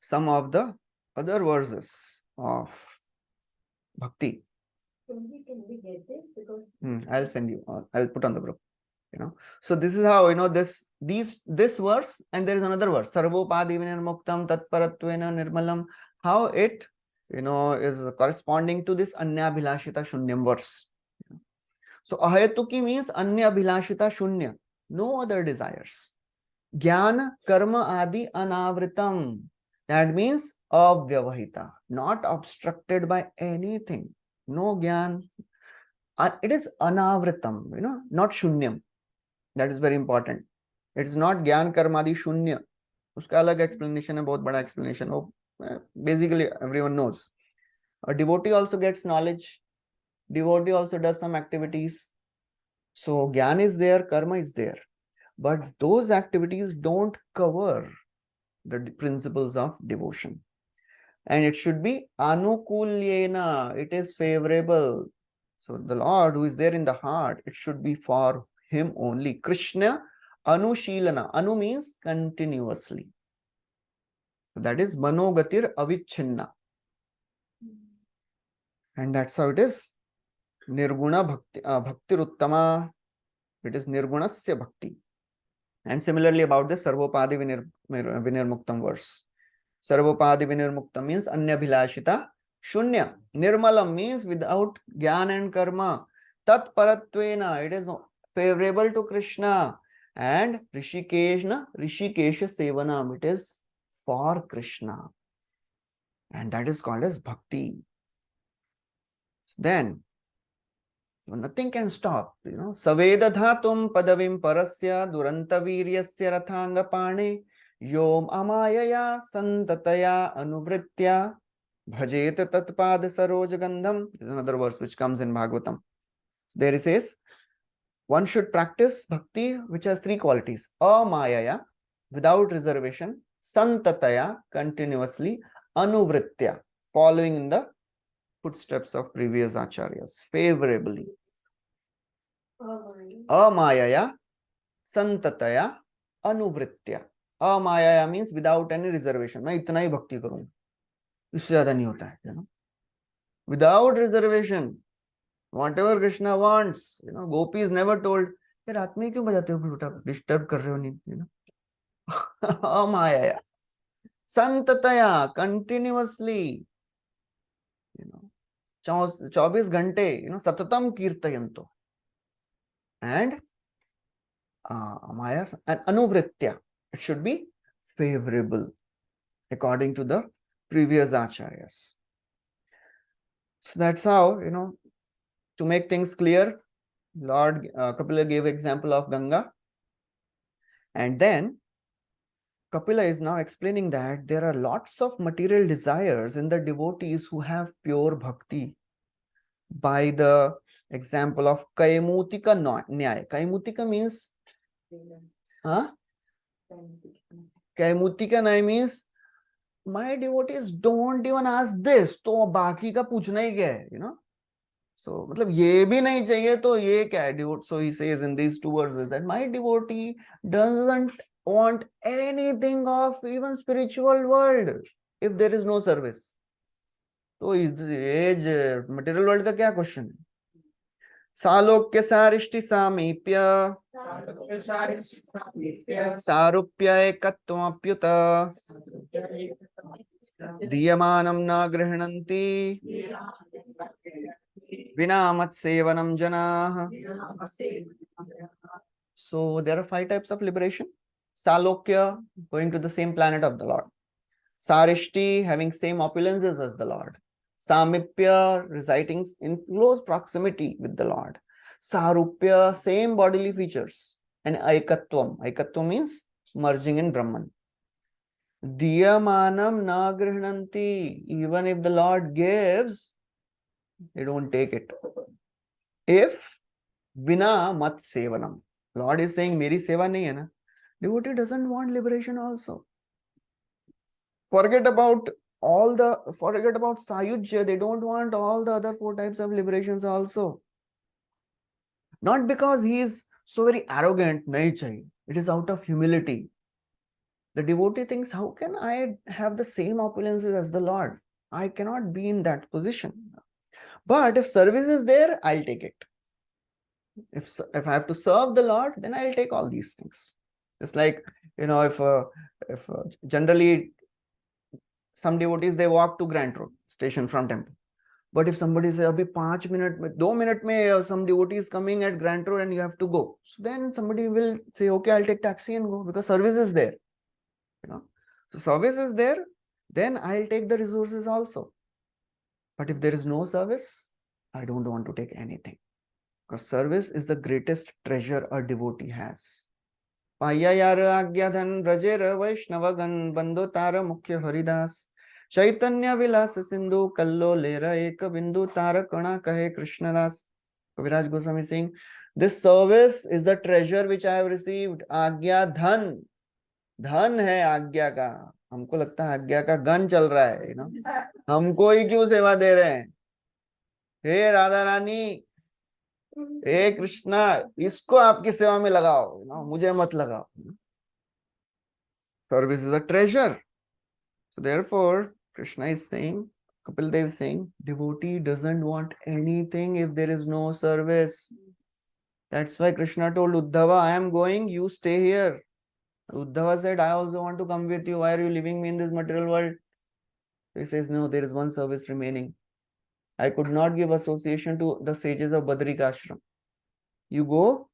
some of the other verses of Bhakti. Can we get this? Because I'll send you. I'll put on the group. So this is how this verse, and there is another verse. Sarvopadi vinirmuktam tatparatvena nirmalam. How it is corresponding to this anyabhilashita shunyam verse. So ahetuki means anyabhilashita shunya, no other desires. Jnana karma adi anavritam. That means avyavahita, not obstructed by anything. No jnana. It is anavritam, not shunyam. That is very important. It is not ज्ञान कर्मादि शून्य. उसका अलग explanation है, बहुत बड़ा explanation. वो basically everyone knows. A devotee also gets knowledge. Devotee also does some activities. So ज्ञान is there, karma is there, but those activities don't cover the principles of devotion. And it should be anukulyena. It is favorable. So the Lord who is there in the heart, it should be for him only. Krishna anushilana. Anu means continuously. So that is manogatir avichinna. And that's how it is. Nirguna bhakti ruttama. It is nirgunasya bhakti. And similarly about the sarvopadi vinirmuktam verse. Sarvopadi vinirmuktam means anyabhilashita shunya. Nirmalam means without jnana and karma. Tat paratvena. It is favorable to Krishna. And Rishikesha Sevanam. It is for Krishna. And that is called as bhakti. Then, so nothing can stop. Saveda dhatum padavim parasya duranta viryasya rathanga pane yom amayaya santataya anuvritya bhajeta tatpad saroj gandham. This is another verse which comes in Bhagavatam. There it says, one should practice bhakti which has three qualities. Amayaya, without reservation. Santataya, continuously. Anuvritya, following in the footsteps of previous acharyas, favorably. Amayaya, santataya, anuvritya. Amayaya means without any reservation. मैं इतना ही भक्ति करूं, इससे ज्यादा नहीं होता है. Without reservation. Whatever Krishna wants, gopis never told, "Yaar, रात में क्यों बजाते हो फ्लूट, disturb कर रहे हो नहीं, Amaya, santataya, continuously, 24 घंटे, सततम कीर्तयन्तो. And Maya and Anuvritya, it should be favorable according to the previous acharyas. So that's how, to make things clear, Lord Kapila gave example of Ganga. And then Kapila is now explaining that there are lots of material desires in the devotees who have pure bhakti by the example of Kaimutika Nyaya. Kaimutika means, huh? Kaimutika Nyaya means my devotees don't even ask this, तो बाकी का पूछना ही क्या है, so मतलब ये भी नहीं चाहिए तो ये क्या है? So he says in these two verses that my devotee doesn't want anything of even spiritual world if there is no service. तो ये material world का क्या क्वेश्चन है? सालोक्य सारिष्टि सामीप्य सारूप्य एकत्वमप्युत दीयमानं न गृह्णन्ति विना मत्सेवनं जनाः. So there are 5 types of liberation. Salokya, going to the same planet of the Lord. Sarishti, having same opulences as the Lord. Samipya, residing in close proximity with the Lord. Sarupya, same bodily features. And Aikatvam. Aikatvam means merging in Brahman. Diyamanam na grihnanti. Even if the Lord gives, they don't take it. If Vina mat sevanam. Lord is saying, Meri seva nahi hai na. Devotee doesn't want liberation also. Forget about Sayujya. They don't want all the other 4 types of liberations also. Not because he is so very arrogant, nahi chahiye. It is out of humility. The devotee thinks, how can I have the same opulences as the Lord? I cannot be in that position. But if service is there, I'll take it. If I have to serve the Lord, then I'll take all these things. It's like, if generally some devotees, they walk to Grand Road station from temple. But if somebody says, abhi 5 minutes, 2 minutes mein some devotee is coming at Grand Road and you have to go. So then somebody will say, okay, I'll take taxi and go because service is there. So service is there, then I'll take the resources also. But if there is no service, I don't want to take anything. Because service is the greatest treasure a devotee has. Payayar Agyadhan Brajera Vaishnavagan Bandotara Mukhya Haridas Chaitanya Vilas Sindhu Kallo Lera Eka Bindu Tarakana Kahe Krishnadas. Kaviraj Goswami saying, this service is the treasure which I have received. Agya Dhan. Dhan hai Agya ka. हमको लगता है आज्ञा का gun चल रहा है, हमको ही क्यों सेवा दे रहे हैं? हे राधा रानी, हे कृष्णा, इसको आपकी सेवा में लगाओ, मुझे मत लगाओ. Service is a treasure. So therefore, Krishna is saying, Kapil Dev is saying, devotee doesn't want anything if there is no service. That's why Krishna told Uddhava, I am going, you stay here. Uddhava said, I also want to come with you. Why are you leaving me in this material world? He says, no, there is one service remaining. I could not give association to the sages of Badrika Ashram. You go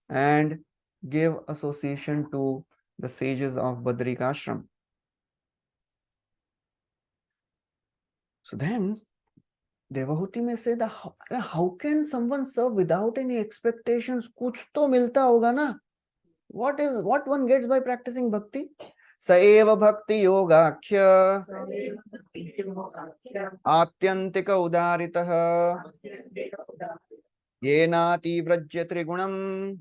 and give association to the sages of Badrika Ashram. So then, Devahuti may say that how can someone serve without any expectations? Kuch to milta hoga na. What one gets by practicing bhakti? Saeva bhakti yogakhya atyantika udaritah yenati vrajya trigunam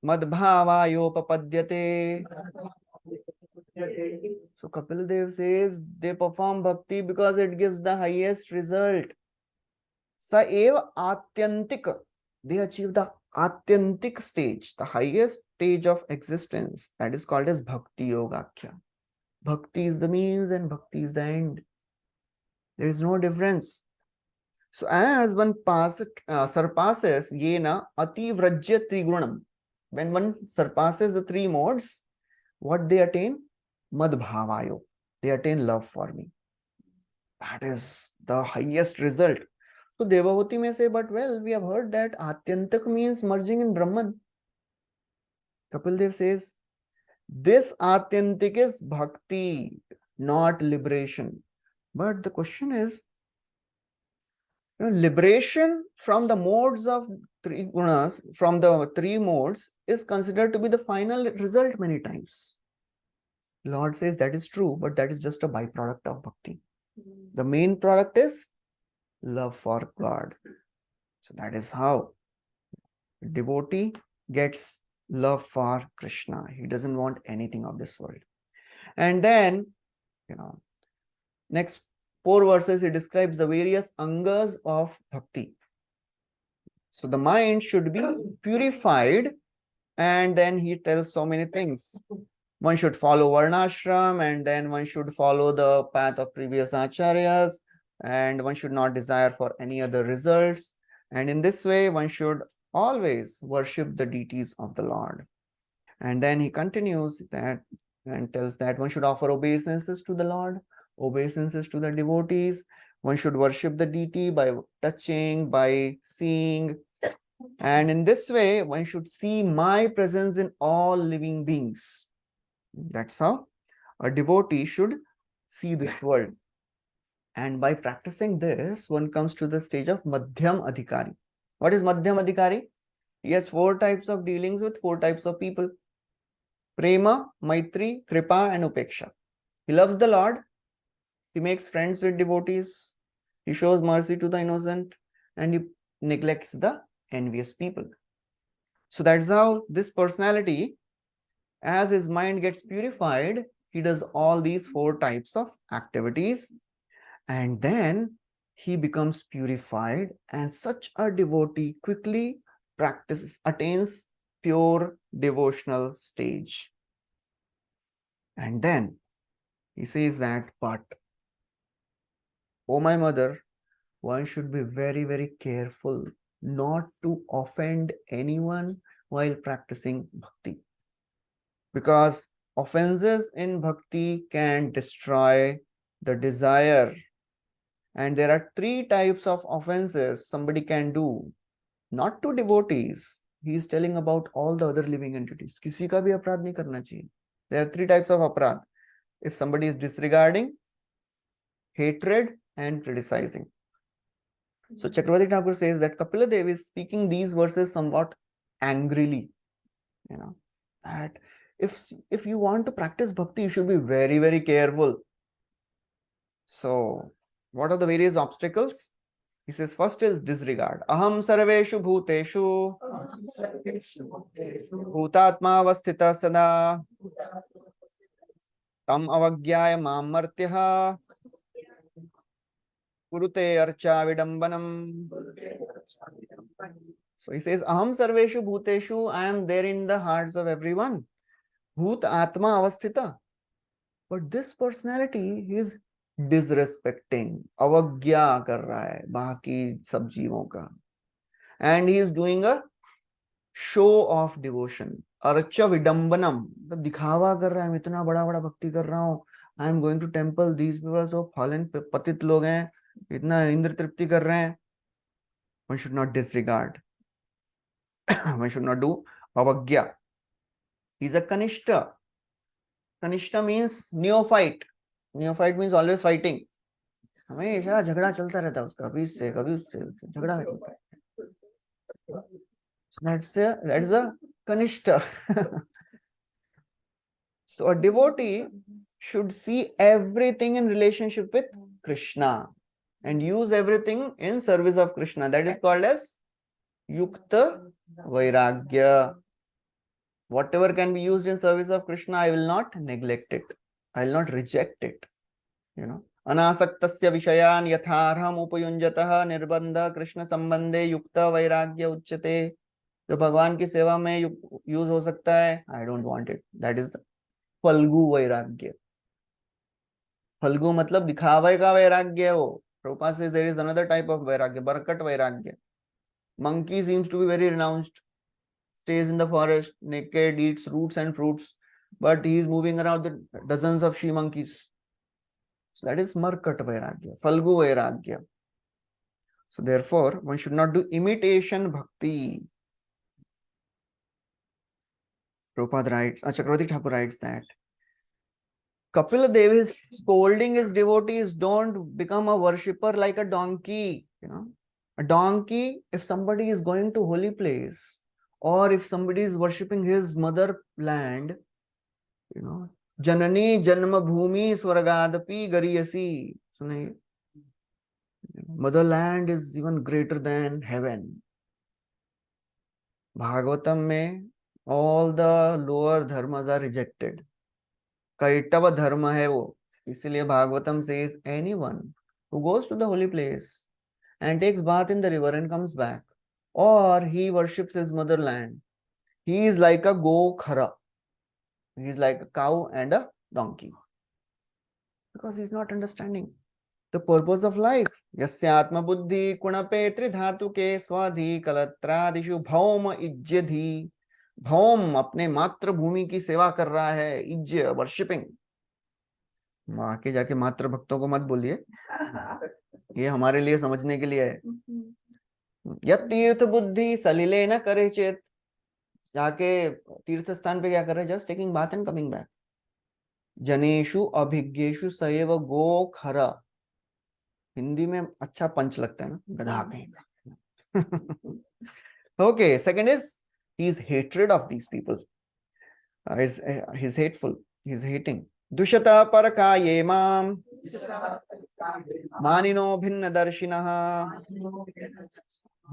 madbhavayopapadyate. So Kapil Dev says they perform bhakti because it gives the highest result. Saeva atyantika. They achieve the atyantik stage, the highest stage of existence. That is called as bhakti yogakhya. Bhakti is the means and bhakti is the end. There is no difference. So as one surpasses yena ati vrajya trigunam, when one surpasses the 3 modes, what they attain? Madbhavayo. They attain love for me. That is the highest result. So Devavati may say, but well, we have heard that Atyantak means merging in Brahman. Kapil Dev says, this Atyantik is bhakti, not liberation. But the question is, liberation from the modes of three gunas, from the three modes, is considered to be the final result many times. Lord says that is true, but that is just a byproduct of bhakti. The main product is love for God. So that is how devotee gets love for Krishna. He doesn't want anything of this world. And then, next 4 verses, he describes the various angas of bhakti. So the mind should be purified, and then he tells so many things. One should follow varnashram, and then one should follow the path of previous acharyas, and one should not desire for any other results. And in this way, one should always worship the deities of the Lord. And then he continues that and tells that one should offer obeisances to the Lord, obeisances to the devotees. One should worship the deity by touching, by seeing. And in this way, one should see my presence in all living beings. That's how a devotee should see this world. And by practicing this, one comes to the stage of Madhyam Adhikari. What is Madhyam Adhikari? He has 4 types of dealings with 4 types of people. Prema, Maitri, Kripa, and Upeksha. He loves the Lord. He makes friends with devotees. He shows mercy to the innocent. And he neglects the envious people. So that's how this personality, as his mind gets purified, he does all these 4 types of activities. And then he becomes purified, and such a devotee quickly attains pure devotional stage. And then he says that, but, oh my mother, one should be very, very careful not to offend anyone while practicing bhakti. Because offenses in bhakti can destroy the desire. And there are 3 types of offenses somebody can do, not to devotees. He is telling about all the other living entities. किसी का भी अपराध नहीं करना चाहिए. There are 3 types of aparad. If somebody is disregarding, hatred, and criticizing. So Chakravarti Thakur says that Kapila Dev is speaking these verses somewhat angrily. That if you want to practice bhakti, you should be very, very careful. So what are the various obstacles? He says first is disregard. Aham sarveshu bhuteshu bhutatma avasthita sada tam avagyaya mamartyah kurute archa vidambanam. So he says, Aham sarveshu bhuteshu, I am there in the hearts of everyone. Bhut atma avasthita. But this personality is disrespecting, avagya kar raha hai baaki sab jeevon ka. And he is doing a show of devotion. Archa vidambanam. दिखावा कर रहा है, मैं इतना बड़ा बड़ा भक्ति कर रहा हूँ. I am going to temple, these people are so fallen, पतित लोग हैं, इतना इंद्र तृप्ति कर रहे हैं. One should not disregard. One should not do avagya. He is a kanishta. Kanishta means neophyte. Neophyte means always fighting. हमेशा झगड़ा चलता रहता है उसका, कभी इससे कभी उससे झगड़ा चलता है. That's a kanishta. So a devotee should see everything in relationship with Krishna and use everything in service of Krishna. That is called as Yukta Vairagya. Whatever can be used in service of Krishna, I will not neglect it. I will not reject it. Anasaktasya vishayan yatharham upayunjatah nirbandha Krishna sambandhe yukta vairagya uchyate. जो भगवान की सेवा में use हो सकता है, I don't want it. That is Phalgu वैराग्य. फल्गु मतलब दिखावे का वैराग्य है वो. Prabhupada says there is another type of vairagya, Barakat vairagya. Monkey seems to be very renounced, stays in the forest, naked, eats roots and fruits, but he is moving around the dozens of she monkeys. So that is Markat Vairagya, Falgu Vairagya. So therefore, one should not do imitation bhakti. Prabhupada writes, Chakravarti Thakur writes that Kapila Dev is scolding his devotees, don't become a worshipper like a donkey. A donkey, if somebody is going to holy place, or if somebody is worshipping his motherland, Janani Janma Bhumi Swargadapi Gariyasi. Motherland is even greater than heaven. Bhagavatam में all the lower dharmas are rejected. Kaitava dharma है वो. इसलिए Bhagavatam says anyone who goes to the holy place and takes bath in the river and comes back, or he worships his motherland, he is like a go khara. He is like a cow and a donkey. Because he is not understanding the purpose of life. Yasya atma buddhi kunape tridhatuke swadhi kalatrādishu bhauma ijyadhi. भौम अपने मातृभूमि की सेवा कर रहा है, इज्य worshipping. आके जाके मातृ भक्तों को मत बोलिए, ये हमारे लिए समझने के लिए है. यत तीर्थ बुद्धि सलिले न करे चेत. जाके तीर्थ स्थान पे क्या कर रहे हैं? Just taking bath and coming back. जनेषु अभिज्ञेषु सएव गो खरा. हिंदी में अच्छा पंच लगता है ना, गधा कहीं. Okay, second is his hatred of these people. He's hateful. He's hating. Dushata parakaye mam manino bhinna darshinaha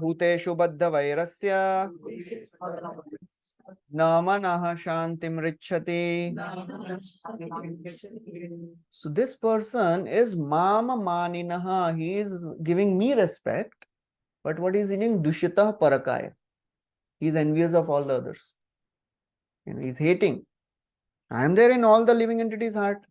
bhuteshu baddha vairasya na manaha shantim richati. So this person is mama maninaha. He is giving me respect, but what is he doing? Dushita parakaya. He is envious of all the others. He is hating. I am there in all the living entities' heart.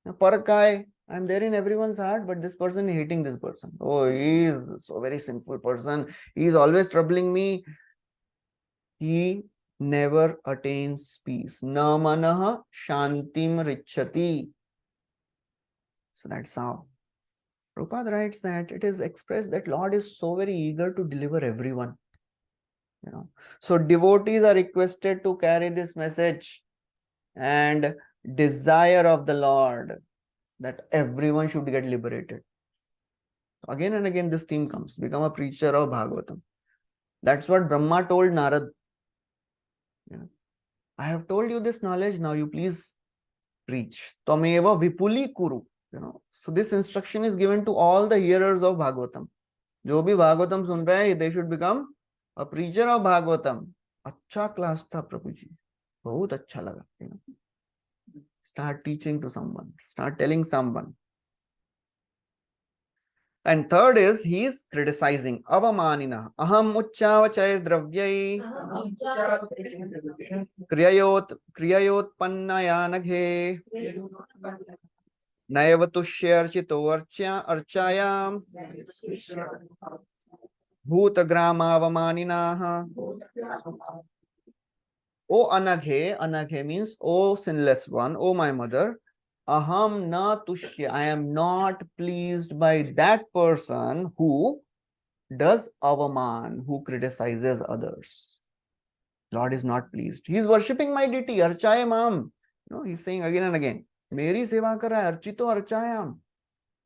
Parakai, I am there in everyone's heart, but this person is hating this person. Oh, he is so very sinful person. He is always troubling me. He never attains peace. Na manaha shantim richati. So that's how. Prabhupada writes that it is expressed that Lord is so very eager to deliver everyone. So devotees are requested to carry this message and desire of the Lord that everyone should get liberated. Again and again this theme comes, become a preacher of Bhagavatam. That's what Brahma told Narad. I have told you this knowledge, now you please preach. Tameva vipuli kuru. So this instruction is given to all the hearers of Bhagavatam. जो भी भागवतम सुन रहे हैं, they should become a preacher of Bhagavatam. अच्छा class था प्रभु जी, बहुत अच्छा लगा. Start teaching to someone, start telling someone. And third is he is criticizing. Avamanina aham uchchavachay dravyai kriyayot pannayanaghe nayavatushya archito archayam bhutagrama O anaghe, anaghe means O sinless one, O my mother, aham na tushya, I am not pleased by that person who does avaman, who criticizes others. Lord is not pleased. He is worshipping my deity, archayam. He's saying again and again, Meri seva kar raha hai, archito archayam.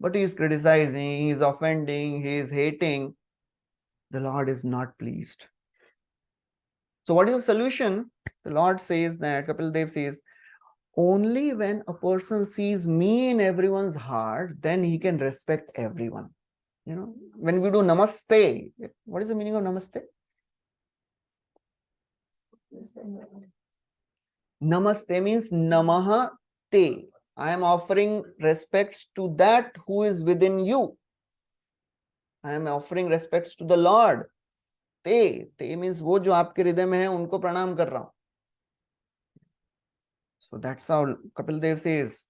But he is criticizing, he is offending, he is hating. The Lord is not pleased. So what is the solution? The Lord says that, Kapil Dev says, only when a person sees me in everyone's heart, then he can respect everyone. When we do namaste, what is the meaning of namaste? Namaste means namaha te. I am offering respects to that who is within you. I am offering respects to the Lord. Te means वो जो आपके हृदय में है उनको प्रणाम कर रहा हूं. So that's how Kapil Dev says,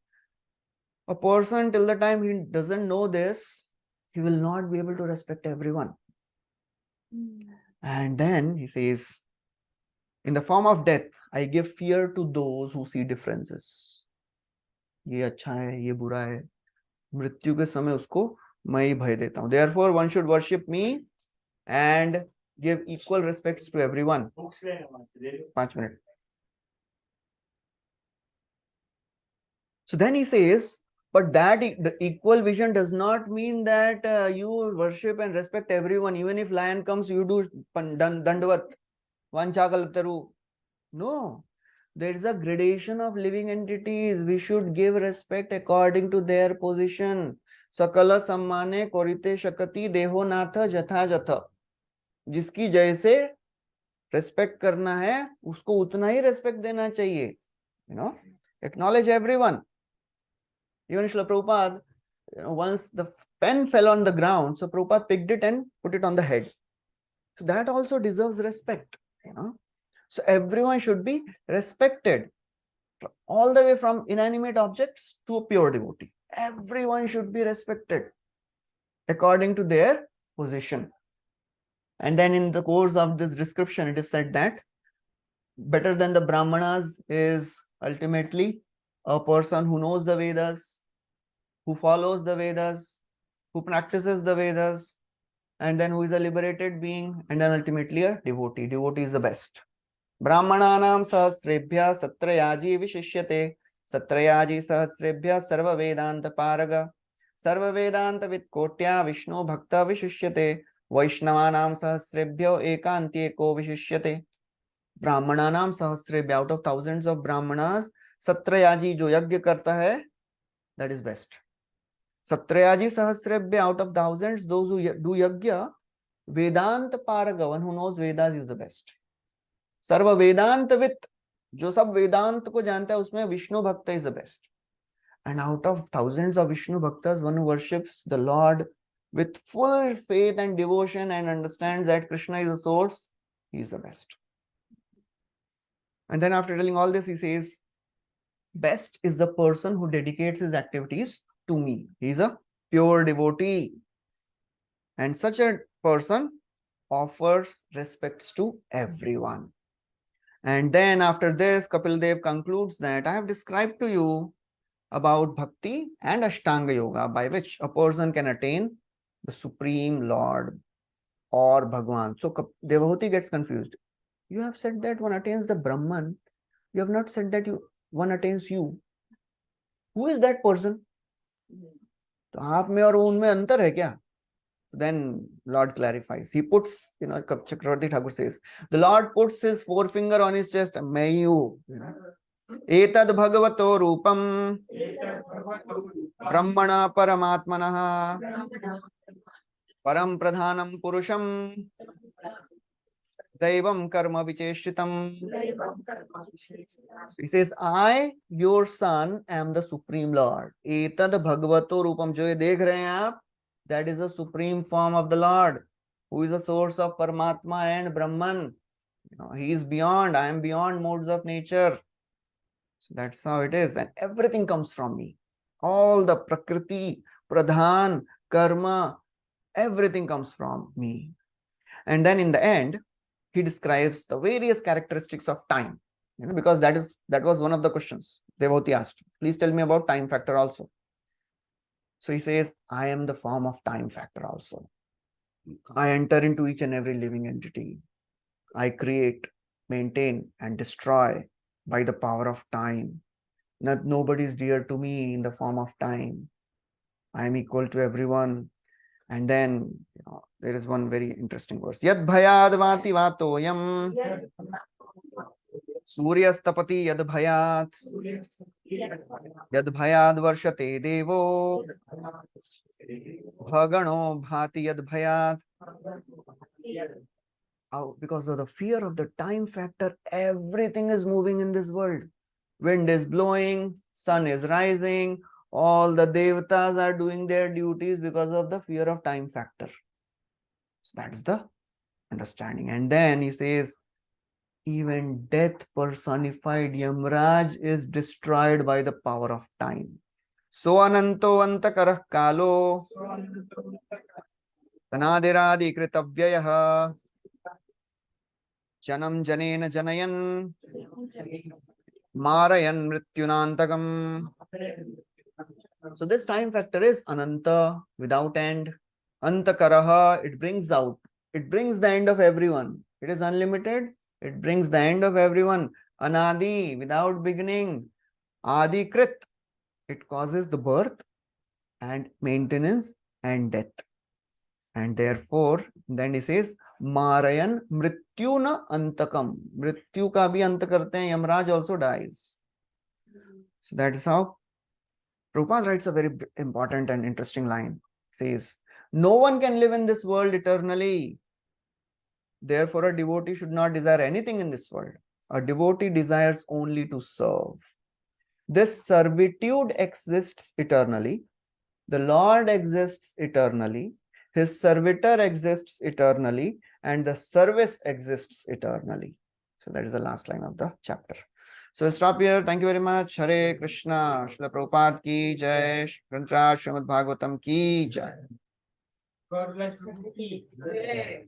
a person till the time he doesn't know this, he will not be able to respect everyone. And then he says, in the form of death, I give fear to those who see differences. ये अच्छा है, ये बुरा है. मृत्यु के समय उसको मैं ही भय देता हूँ. Therefore, one should worship me and give equal respects to everyone. 5 minutes. So then he says, but that the equal vision does not mean that you worship and respect everyone. Even if lion comes, you do dandavat, vanchakalptaru. No, there is a gradation of living entities. We should give respect according to their position. Sakala sammane korite shakati deho natha jatha jatha. जिसकी जैसे respect करना है उसको उतना ही respect देना चाहिए. You know, acknowledge everyone. Even Srila Prabhupada, once the pen fell on the ground, so Prabhupada picked it and put it on the head. So that also deserves respect. You know, so everyone should be respected, all the way from inanimate objects to a pure devotee. Everyone should be respected according to their position. And then in the course of this description, it is said that better than the Brahmanas is ultimately a person who knows the Vedas, who follows the Vedas, who practices the Vedas, and then who is a liberated being, and then ultimately a devotee. Devotee is the best. Brahmananam sahasrebhya satrayaji vishishyate. Satrayaji sahasrebhya sarva vedanta paraga. Sarva vedanta vitkotya vishnu bhakta vishishyate. Vaishnavanam sahasrebhyo ekantyeko vishishyate. Brahmananam sahasrebhya, out of thousands of Brahmanas, Satrayaji jo yagya karta hai, that is best. Satrayaji sahasrebhya, out of thousands, those who do yagya, Vedanta paraga, one who knows Vedas is the best. Sarva Vedanta with, jo sab Vedanta ko janta hai, usme Vishnu Bhakta is the best. And out of thousands of Vishnu Bhaktas, one who worships the Lord with full faith and devotion and understands that Krishna is the source, he is the best. And then after telling all this, he says, best is the person who dedicates his activities to me. He is a pure devotee. And such a person offers respects to everyone. And then after this, Kapil Dev concludes that I have described to you about Bhakti and Ashtanga Yoga, by which a person can attain the Supreme Lord or Bhagwan. So Devahoti gets confused. You have said that one attains the Brahman. You have not said that one attains you. Who is that person? तो आप में और उनमें अंतर है क्या? Then Lord clarifies. He puts, Chakravarti Thakur says, the Lord puts his forefinger on his chest. मैं ही हूँ. एतद् भगवतो रूपम ब्रह्मणा परमात्मनः परम प्रधानम पुरुषम Daivam karma vicheshritam. He says, I, your son, am the Supreme Lord. Etad bhagavato rupam. Jo ye dekh rahe hain aap, that is the supreme form of the Lord, who is the source of Paramatma and Brahman. He is beyond, I am beyond modes of nature. So that's how it is. And everything comes from me. All the prakriti, pradhan, karma, everything comes from me. And then in the end, he describes the various characteristics of time, because that was one of the questions Devotee asked. Please tell me about time factor also. So he says, I am the form of time factor also. I enter into each and every living entity. I create, maintain, and destroy by the power of time. Nobody is dear to me in the form of time. I am equal to everyone. And then there is one very interesting verse. Yad bhayad vati vatoyam suryastapati yad bhayat yad bhayad varshate devo bhagano bhati yad bhayat. Because of the fear of the time factor, everything is moving in this world. Wind is blowing, sun is rising, all the devatas are doing their duties because of the fear of time factor. So that's the understanding. And then he says, even death personified Yamraj is destroyed by the power of time. So ananto antakarah kalo tanadiradi kritavyayah janam janena janayan marayan mrityunantakam. So this time factor is Ananta, without end. Antakaraha, it brings out. It brings the end of everyone. It is unlimited. It brings the end of everyone. Anadi, without beginning. Adikrit, it causes the birth and maintenance and death. And therefore, then he says, Marayan Mrityuna Antakam. Mrityu ka bhi ant karte hain. Yamraj also dies. So that is how Prabhupada writes a very important and interesting line. He says, no one can live in this world eternally. Therefore, a devotee should not desire anything in this world. A devotee desires only to serve. This servitude exists eternally. The Lord exists eternally. His servitor exists eternally. And the service exists eternally. So that is the last line of the chapter. So we'll stop here. Thank you very much. Hare Krishna. Srila Prabhupada ki jai. Srimad Bhagavatam ki jai. God bless you. Yes.